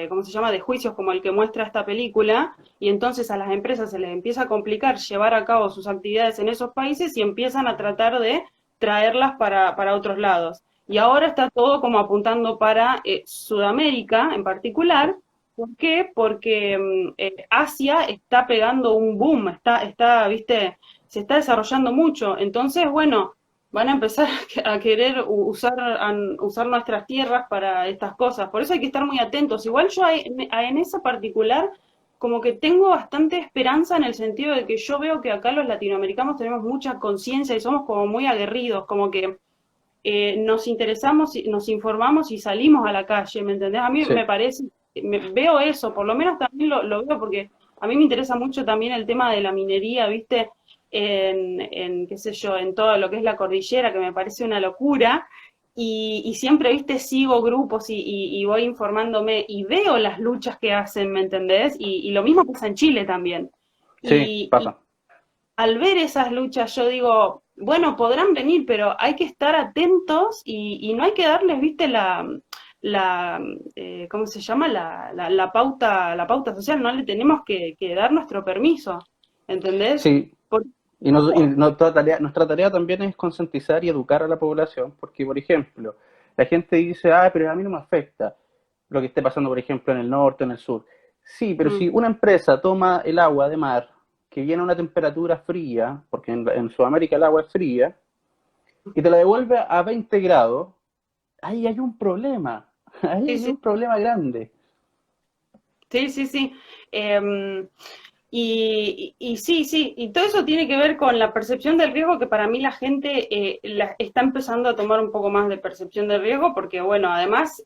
¿cómo se llama?, de juicios como el que muestra esta película, y entonces a las empresas se les empieza a complicar llevar a cabo sus actividades en esos países y empiezan a tratar de traerlas para otros lados. Y ahora está todo como apuntando para Sudamérica en particular. ¿Por qué? Porque Asia está pegando un boom, viste, se está desarrollando mucho. Entonces, bueno, van a empezar a querer usar nuestras tierras para estas cosas. Por eso hay que estar muy atentos. Igual yo en esa particular, como que tengo bastante esperanza en el sentido de que yo veo que acá los latinoamericanos tenemos mucha conciencia y somos como muy aguerridos, como que nos interesamos, nos informamos y salimos a la calle, ¿me entendés? A mí me Sí, parece, veo eso, por lo menos también lo veo porque a mí me interesa mucho también el tema de la minería, ¿viste? Qué sé yo, en todo lo que es la cordillera, que me parece una locura, y siempre, ¿viste? Sigo grupos y voy informándome y veo las luchas que hacen, ¿me entendés? Y lo mismo pasa en Chile también. sí, Y pasa. al ver esas luchas yo digo, bueno, podrán venir, pero hay que estar atentos y no hay que darles, viste, ¿cómo se llama? La pauta social, no le tenemos que dar nuestro permiso, ¿entendés? Sí, Porque, y nuestra tarea también es concientizar y educar a la población, porque, por ejemplo, la gente dice, ah, pero a mí no me afecta lo que esté pasando, por ejemplo, en el norte, en el sur. Sí, pero mm, si una empresa toma el agua de mar, que viene a una temperatura fría, porque en Sudamérica el agua es fría, y te la devuelve a 20 grados, ahí hay un problema, ahí sí, hay sí, un problema grande. sí. Em, y sí, y todo eso tiene que ver con la percepción del riesgo, que para mí la gente está empezando a tomar un poco más de percepción del riesgo, porque bueno, además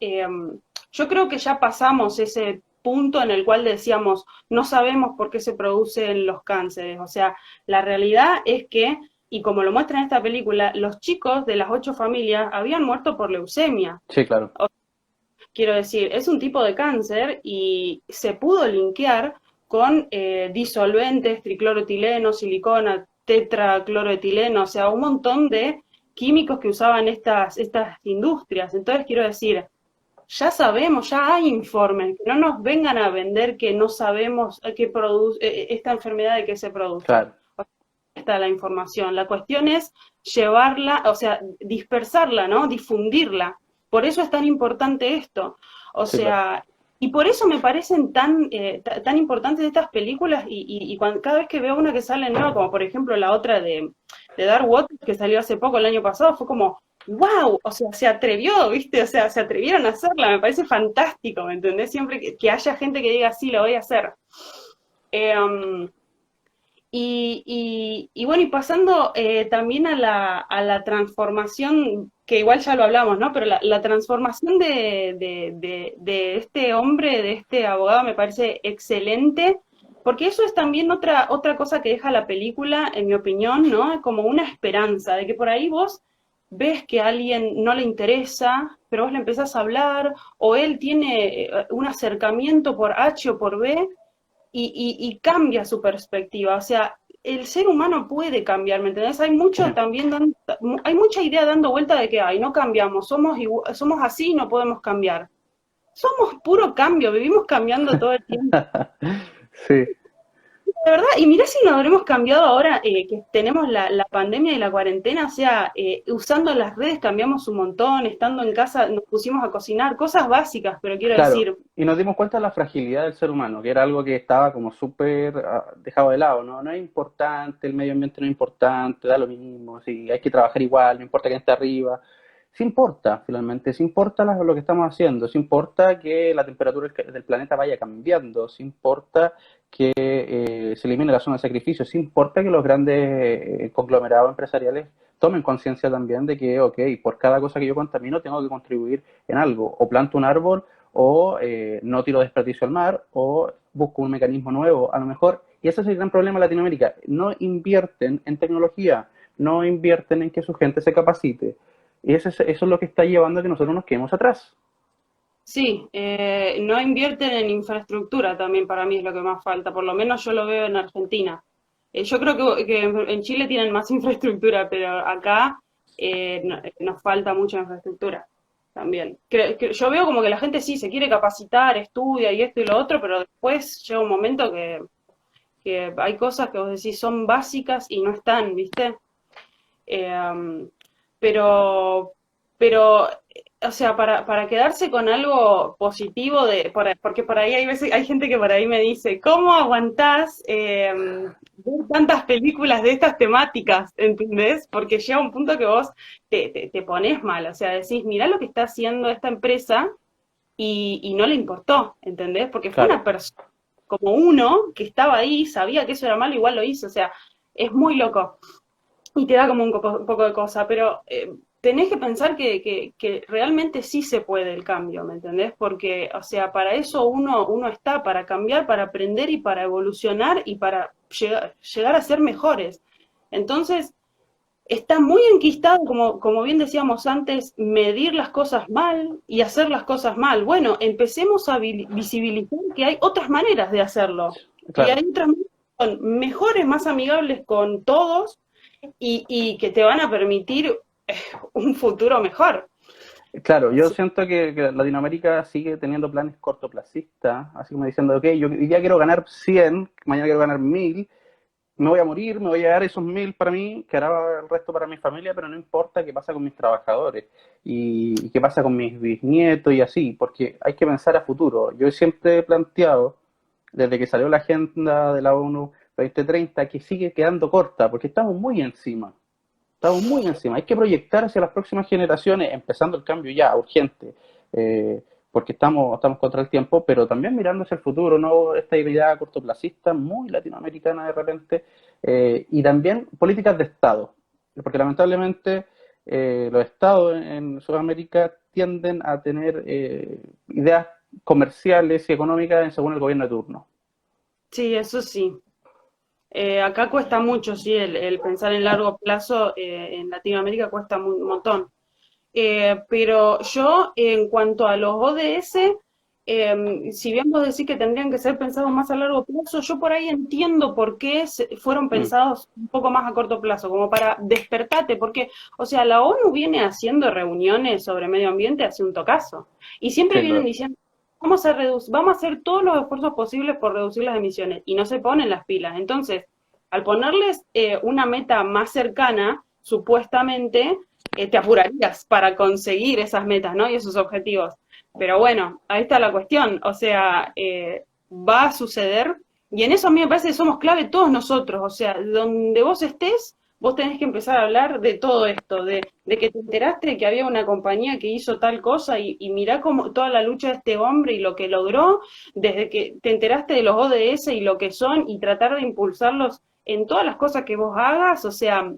yo creo que ya pasamos ese punto en el cual decíamos, no sabemos por qué se producen los cánceres, o sea, la realidad es que, y como lo muestra en esta película, los chicos de las 8 familias habían muerto por leucemia. Sí, claro, Quiero decir, es un tipo de cáncer y se pudo linkear con disolventes, tricloroetileno, silicona, tetracloroetileno, o sea, un montón de químicos que usaban estas industrias. Entonces, quiero decir, ya sabemos, ya hay informes, que no nos vengan a vender que no sabemos qué produce esta enfermedad de qué se produce. claro, Está la información. La cuestión es llevarla, o sea, dispersarla, ¿no? Difundirla. Por eso es tan importante esto. O sí, claro. sea, y por eso me parecen tan importantes estas películas cada vez que veo una que sale nueva, como por ejemplo la otra de Dark Waters que salió hace poco, el año pasado, fue como, wow, o sea, se atrevió, ¿viste? O sea, se atrevieron a hacerla, me parece fantástico, ¿me entendés? Siempre que haya gente que diga, sí, lo voy a hacer. Eh, Y bueno, y pasando también a la transformación, que igual ya lo hablamos, ¿no? Pero la transformación de este hombre, de este abogado, me parece excelente, porque eso es también otra cosa que deja la película, en mi opinión, ¿no? Como una esperanza, de que por ahí vos ves que a alguien no le interesa, pero vos le empezás a hablar, o él tiene un acercamiento por H o por B, y cambia su perspectiva. O sea, el ser humano puede cambiar, ¿me entendés? Hay mucho también, hay mucha idea dando vuelta de que, ay, no cambiamos, somos así y no podemos cambiar. Somos puro cambio, vivimos cambiando todo el tiempo. Sí, De verdad, y mirá si nos habremos cambiado ahora que tenemos la pandemia y la cuarentena, o sea, usando las redes cambiamos un montón, estando en casa nos pusimos a cocinar, cosas básicas, pero quiero claro. decir, Y nos dimos cuenta de la fragilidad del ser humano, que era algo que estaba como súper dejado de lado, ¿no? No es importante, el medio ambiente no es importante, da lo mismo, si hay que trabajar igual, no importa quién esté arriba. Sí importa, finalmente, sí importa lo que estamos haciendo, sí importa que la temperatura del planeta vaya cambiando, sí importa que se elimine la zona de sacrificio, sí importa que los grandes conglomerados empresariales tomen conciencia también de que, ok, por cada cosa que yo contamino tengo que contribuir en algo, o planto un árbol, o no tiro desperdicio al mar, o busco un mecanismo nuevo, a lo mejor, y ese es el gran problema de Latinoamérica, no invierten en tecnología, no invierten en que su gente se capacite, y eso es lo que está llevando a que nosotros nos quedemos atrás. sí, no invierten en infraestructura también para mí es lo que más falta, por lo menos yo lo veo en Argentina. Yo creo que en Chile tienen más infraestructura, pero acá nos falta mucha infraestructura también. Yo veo como que la gente sí se quiere capacitar, estudia y esto y lo otro, pero después llega un momento que hay cosas que vos decís son básicas y no están, ¿viste? Eh, pero, pero, o sea, para quedarse con algo positivo porque por ahí hay veces, hay gente que por ahí me dice, ¿cómo aguantás ver tantas películas de estas temáticas? ¿Entendés? Porque llega un punto que vos te pones mal, o sea, decís, mirá lo que está haciendo esta empresa y no le importó, ¿entendés? Porque fue Claro, una persona como uno que estaba ahí, sabía que eso era malo, igual lo hizo, o sea, es muy loco y te da como un poco de cosa, pero tenés que pensar que realmente sí se puede el cambio, ¿me entendés? Porque, o sea, para eso uno está, para cambiar, para aprender y para evolucionar y para llegar a ser mejores. Entonces, está muy enquistado, como bien decíamos antes, medir las cosas mal y hacer las cosas mal. Bueno, empecemos a visibilizar que hay otras maneras de hacerlo, que hay claro. otras maneras que son mejores, más amigables con todos y que te van a permitir un futuro mejor. Claro, yo siento que Latinoamérica sigue teniendo planes cortoplacistas, así como diciendo, ok, yo hoy día quiero ganar 100, mañana quiero ganar 1000, me voy a morir, me voy a dar esos 1000 para mí, que hará el resto para mi familia, pero no importa qué pasa con mis trabajadores y qué pasa con mis bisnietos y así, porque hay que pensar a futuro. Yo siempre he planteado, desde que salió la agenda de la ONU 2030, que sigue quedando corta, porque estamos muy encima. Estamos muy encima. Hay que proyectar hacia las próximas generaciones, empezando el cambio ya, urgente, porque estamos contra el tiempo, pero también mirando hacia el futuro, ¿no? Esta idea cortoplacista, muy latinoamericana de repente, y también políticas de Estado, porque lamentablemente los estados en Sudamérica tienden a tener ideas comerciales y económicas según el gobierno de turno. Sí, eso sí. Acá cuesta mucho, sí, el pensar en largo plazo en Latinoamérica cuesta un montón. Pero yo, en cuanto a los ODS, si bien vos decís que tendrían que ser pensados más a largo plazo, yo por ahí entiendo por qué fueron Mm, pensados un poco más a corto plazo, como para despertate, porque, o sea, la ONU viene haciendo reuniones sobre medio ambiente hace un tocazo, y siempre sí, vienen diciendo, vamos a hacer todos los esfuerzos posibles por reducir las emisiones, y no se ponen las pilas. Entonces, al ponerles una meta más cercana, supuestamente, te apurarías para conseguir esas metas, ¿no? Y esos objetivos. Pero bueno, ahí está la cuestión. O sea, va a suceder. Y en eso a mí me parece que somos clave todos nosotros. O sea, donde vos estés, vos tenés que empezar a hablar de todo esto, de que te enteraste de que había una compañía que hizo tal cosa y mirá como toda la lucha de este hombre y lo que logró, desde que te enteraste de los ODS y lo que son y tratar de impulsarlos en todas las cosas que vos hagas. O sea,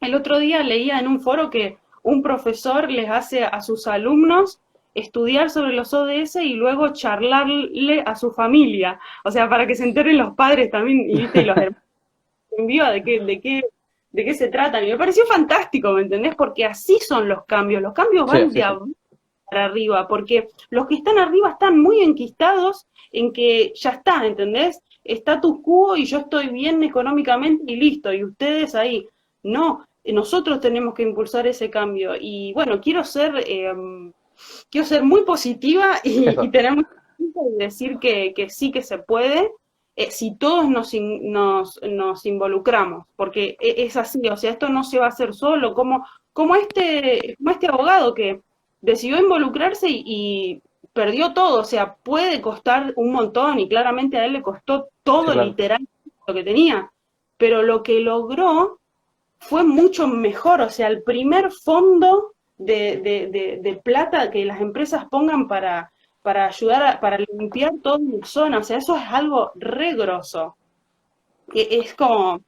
el otro día leía en un foro que un profesor les hace a sus alumnos estudiar sobre los ODS y luego charlarle a su familia, o sea, para que se enteren los padres también, y viste, y los hermanos en viva de qué se tratan. Y me pareció fantástico, ¿me entendés? Porque así son los cambios Sí, van así de son. abajo para arriba, porque los que están arriba están muy enquistados en que ya está, ¿entendés? Status quo y yo estoy bien económicamente y listo, y ustedes ahí. No, nosotros tenemos que impulsar ese cambio. Y bueno, quiero ser muy positiva y Eso, tener mucha y decir que sí que se puede, si todos nos involucramos, porque es así, o sea, esto no se va a hacer solo, como este abogado que decidió involucrarse y perdió todo, o sea, puede costar un montón y claramente a él le costó sí, todo claro. literal lo que tenía, pero lo que logró fue mucho mejor, o sea, el primer fondo de plata que las empresas pongan para ayudar, para limpiar toda una zona, o sea, eso es algo re grosso. Es como,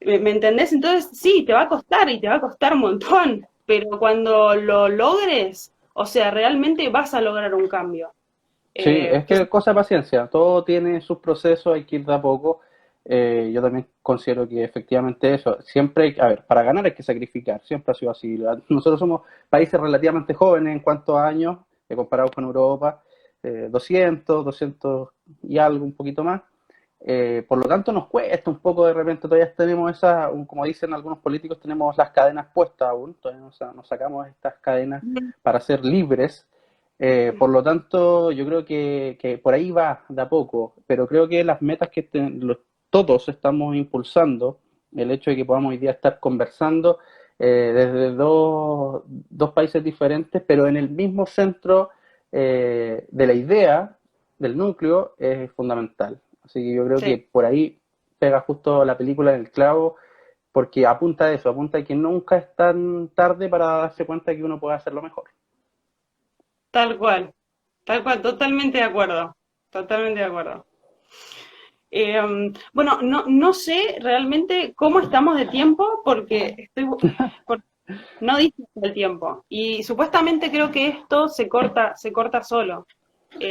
¿me entendés? Entonces, sí, te va a costar y te va a costar un montón, pero cuando lo logres, o sea, realmente vas a lograr un cambio. Sí, es Que que cosa de paciencia, todo tiene sus procesos, hay que ir de a poco. Yo también considero que efectivamente eso, siempre, a ver, para ganar hay que sacrificar, siempre ha sido así. Nosotros somos países relativamente jóvenes en cuanto a años, comparados con Europa, 200 y algo, un poquito más. Por lo tanto, nos cuesta un poco de repente, todavía tenemos como dicen algunos políticos, tenemos las cadenas puestas aún, todavía nos sacamos estas cadenas para ser libres. Por lo tanto, yo creo que por ahí va de a poco, pero creo que las metas que todos estamos impulsando, el hecho de que podamos hoy día estar conversando desde dos países diferentes, pero en el mismo centro de la idea, del núcleo, es fundamental. Así que yo creo sí, que por ahí pega justo la película en el clavo, porque apunta a eso, apunta a que nunca es tan tarde para darse cuenta que uno puede hacerlo mejor. tal cual, totalmente de acuerdo, totalmente de acuerdo. Bueno, no sé realmente cómo estamos de tiempo porque no dice el tiempo. Y supuestamente creo que esto se corta solo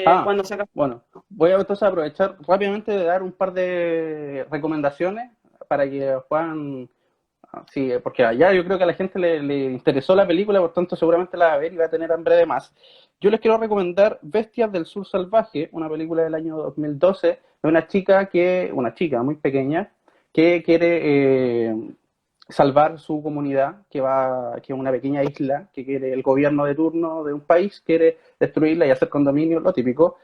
Ah, cuando se acaba. bueno, voy a entonces aprovechar rápidamente de dar un par de recomendaciones para que puedan, sí, porque allá yo creo que a la gente le interesó la película, por tanto seguramente la va a ver y va a tener hambre de más. Yo les quiero recomendar Bestias del Sur Salvaje, una película del año 2012, de una chica muy pequeña, que quiere salvar su comunidad, que es una pequeña isla, que quiere el gobierno de turno de un país, quiere destruirla y hacer condominio, lo típico.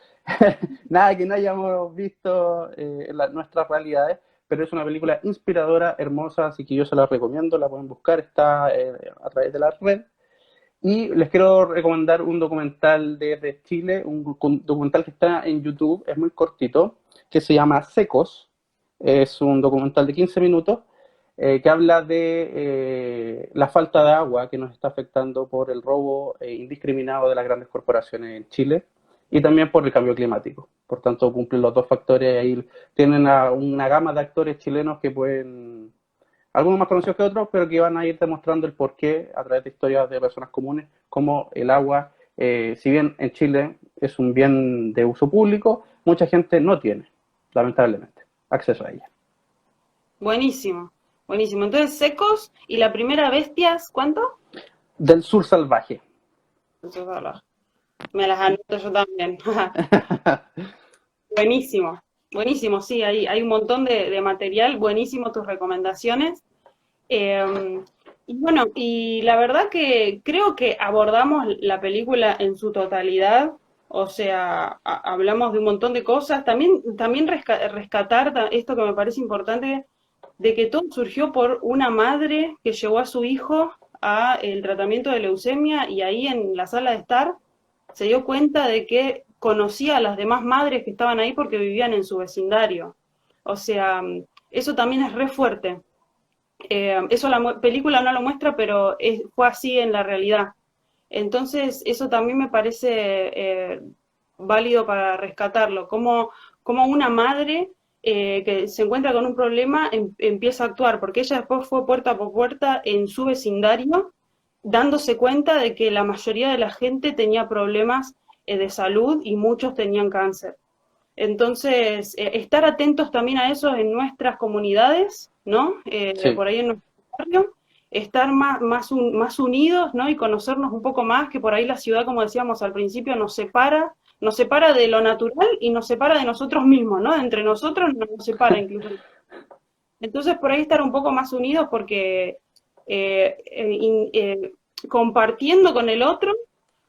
Nada que no hayamos visto en nuestras realidades, pero es una película inspiradora, hermosa, así que yo se la recomiendo, la pueden buscar, está a través de la red. Y les quiero recomendar un documental desde Chile, un documental que está en YouTube, es muy cortito, que se llama Secos. Es un documental de 15 minutos que habla de la falta de agua que nos está afectando por el robo indiscriminado de las grandes corporaciones en Chile y también por el cambio climático. Por tanto, cumplen los dos factores. Ahí tienen una gama de actores chilenos que pueden, algunos más conocidos que otros, pero que van a ir demostrando el porqué a través de historias de personas comunes, como el agua, si bien en Chile es un bien de uso público, mucha gente no tiene, lamentablemente, acceso a ella. Buenísimo, buenísimo. Entonces, secos y la primera bestias, ¿cuánto? Del sur salvaje. Me las anoto yo también. Buenísimo, buenísimo, sí, hay un montón de material, buenísimo tus recomendaciones. Eh, y bueno, y la verdad que creo que abordamos la película en su totalidad, o sea, hablamos de un montón de cosas, también rescatar esto que me parece importante, de que todo surgió por una madre que llevó a su hijo a el tratamiento de leucemia y ahí en la sala de estar se dio cuenta de que conocía a las demás madres que estaban ahí porque vivían en su vecindario. O sea, eso también es re fuerte. Eso la película no lo muestra, pero fue así en la realidad. Entonces, eso también me parece válido para rescatarlo, como una madre que se encuentra con un problema, empieza a actuar, porque ella después fue puerta por puerta en su vecindario, dándose cuenta de que la mayoría de la gente tenía problemas de salud y muchos tenían cáncer. Entonces, estar atentos también a eso en nuestras comunidades, ¿no? Sí. Por ahí en nuestro barrio, estar más unidos, ¿no? Y conocernos un poco más, que por ahí la ciudad, como decíamos al principio, nos separa de lo natural y nos separa de nosotros mismos, ¿no? Entre nosotros nos separa incluso. Entonces, por ahí estar un poco más unidos porque compartiendo con el otro,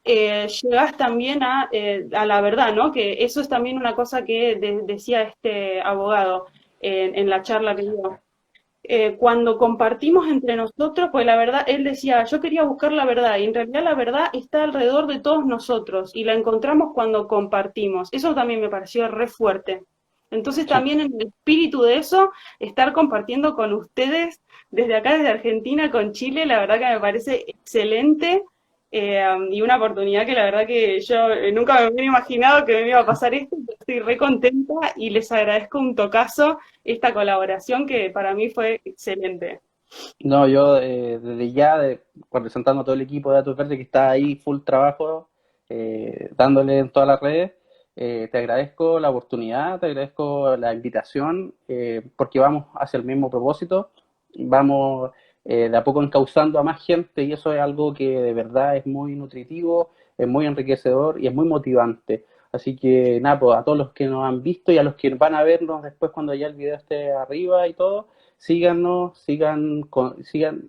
llegás también a la verdad, ¿no? Que eso es también una cosa que decía este abogado en la charla que dio. Cuando compartimos entre nosotros, pues la verdad, él decía, yo quería buscar la verdad, y en realidad la verdad está alrededor de todos nosotros, y la encontramos cuando compartimos. Eso también me pareció re fuerte. Entonces Sí. también en el espíritu de eso, estar compartiendo con ustedes desde acá, desde Argentina, con Chile, la verdad que me parece excelente y una oportunidad que la verdad que yo nunca me hubiera imaginado que me iba a pasar esto, pero estoy re contenta y les agradezco un tocazo esta colaboración que para mí fue excelente. No, yo desde ya, representando a todo el equipo de Datos Verdes que está ahí full trabajo, dándole en todas las redes, te agradezco la oportunidad, te agradezco la invitación, porque vamos hacia el mismo propósito, vamos de a poco encauzando a más gente y eso es algo que de verdad es muy nutritivo, es muy enriquecedor y es muy motivante. Así que nada, pues, a todos los que nos han visto y a los que van a vernos después cuando ya el video esté arriba y todo, síganos, sigan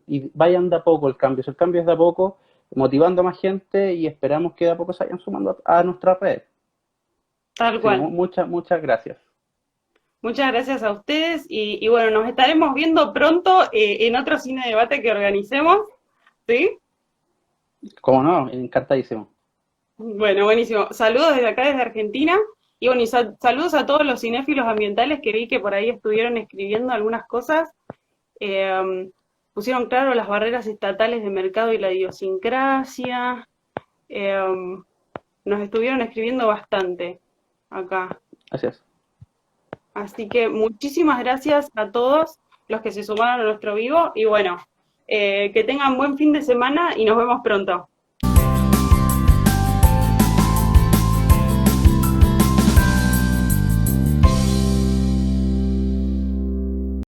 y vayan de a poco el cambio. Si el cambio es de a poco, motivando a más gente y esperamos que de a poco se vayan sumando a nuestra red. Tal Así que cual. muchas gracias. Muchas gracias a ustedes y bueno, nos estaremos viendo pronto en otro cine debate que organicemos, ¿sí? Como no, encantadísimo. Bueno, buenísimo. Saludos desde acá, desde Argentina. Y bueno, y saludos a todos los cinéfilos ambientales que vi que por ahí estuvieron escribiendo algunas cosas. Eh, Pusieron claro las barreras estatales de mercado y la idiosincrasia. Eh, Nos estuvieron escribiendo bastante acá. Gracias. Así que muchísimas gracias a todos los que se sumaron a nuestro vivo y bueno, que tengan buen fin de semana y nos vemos pronto.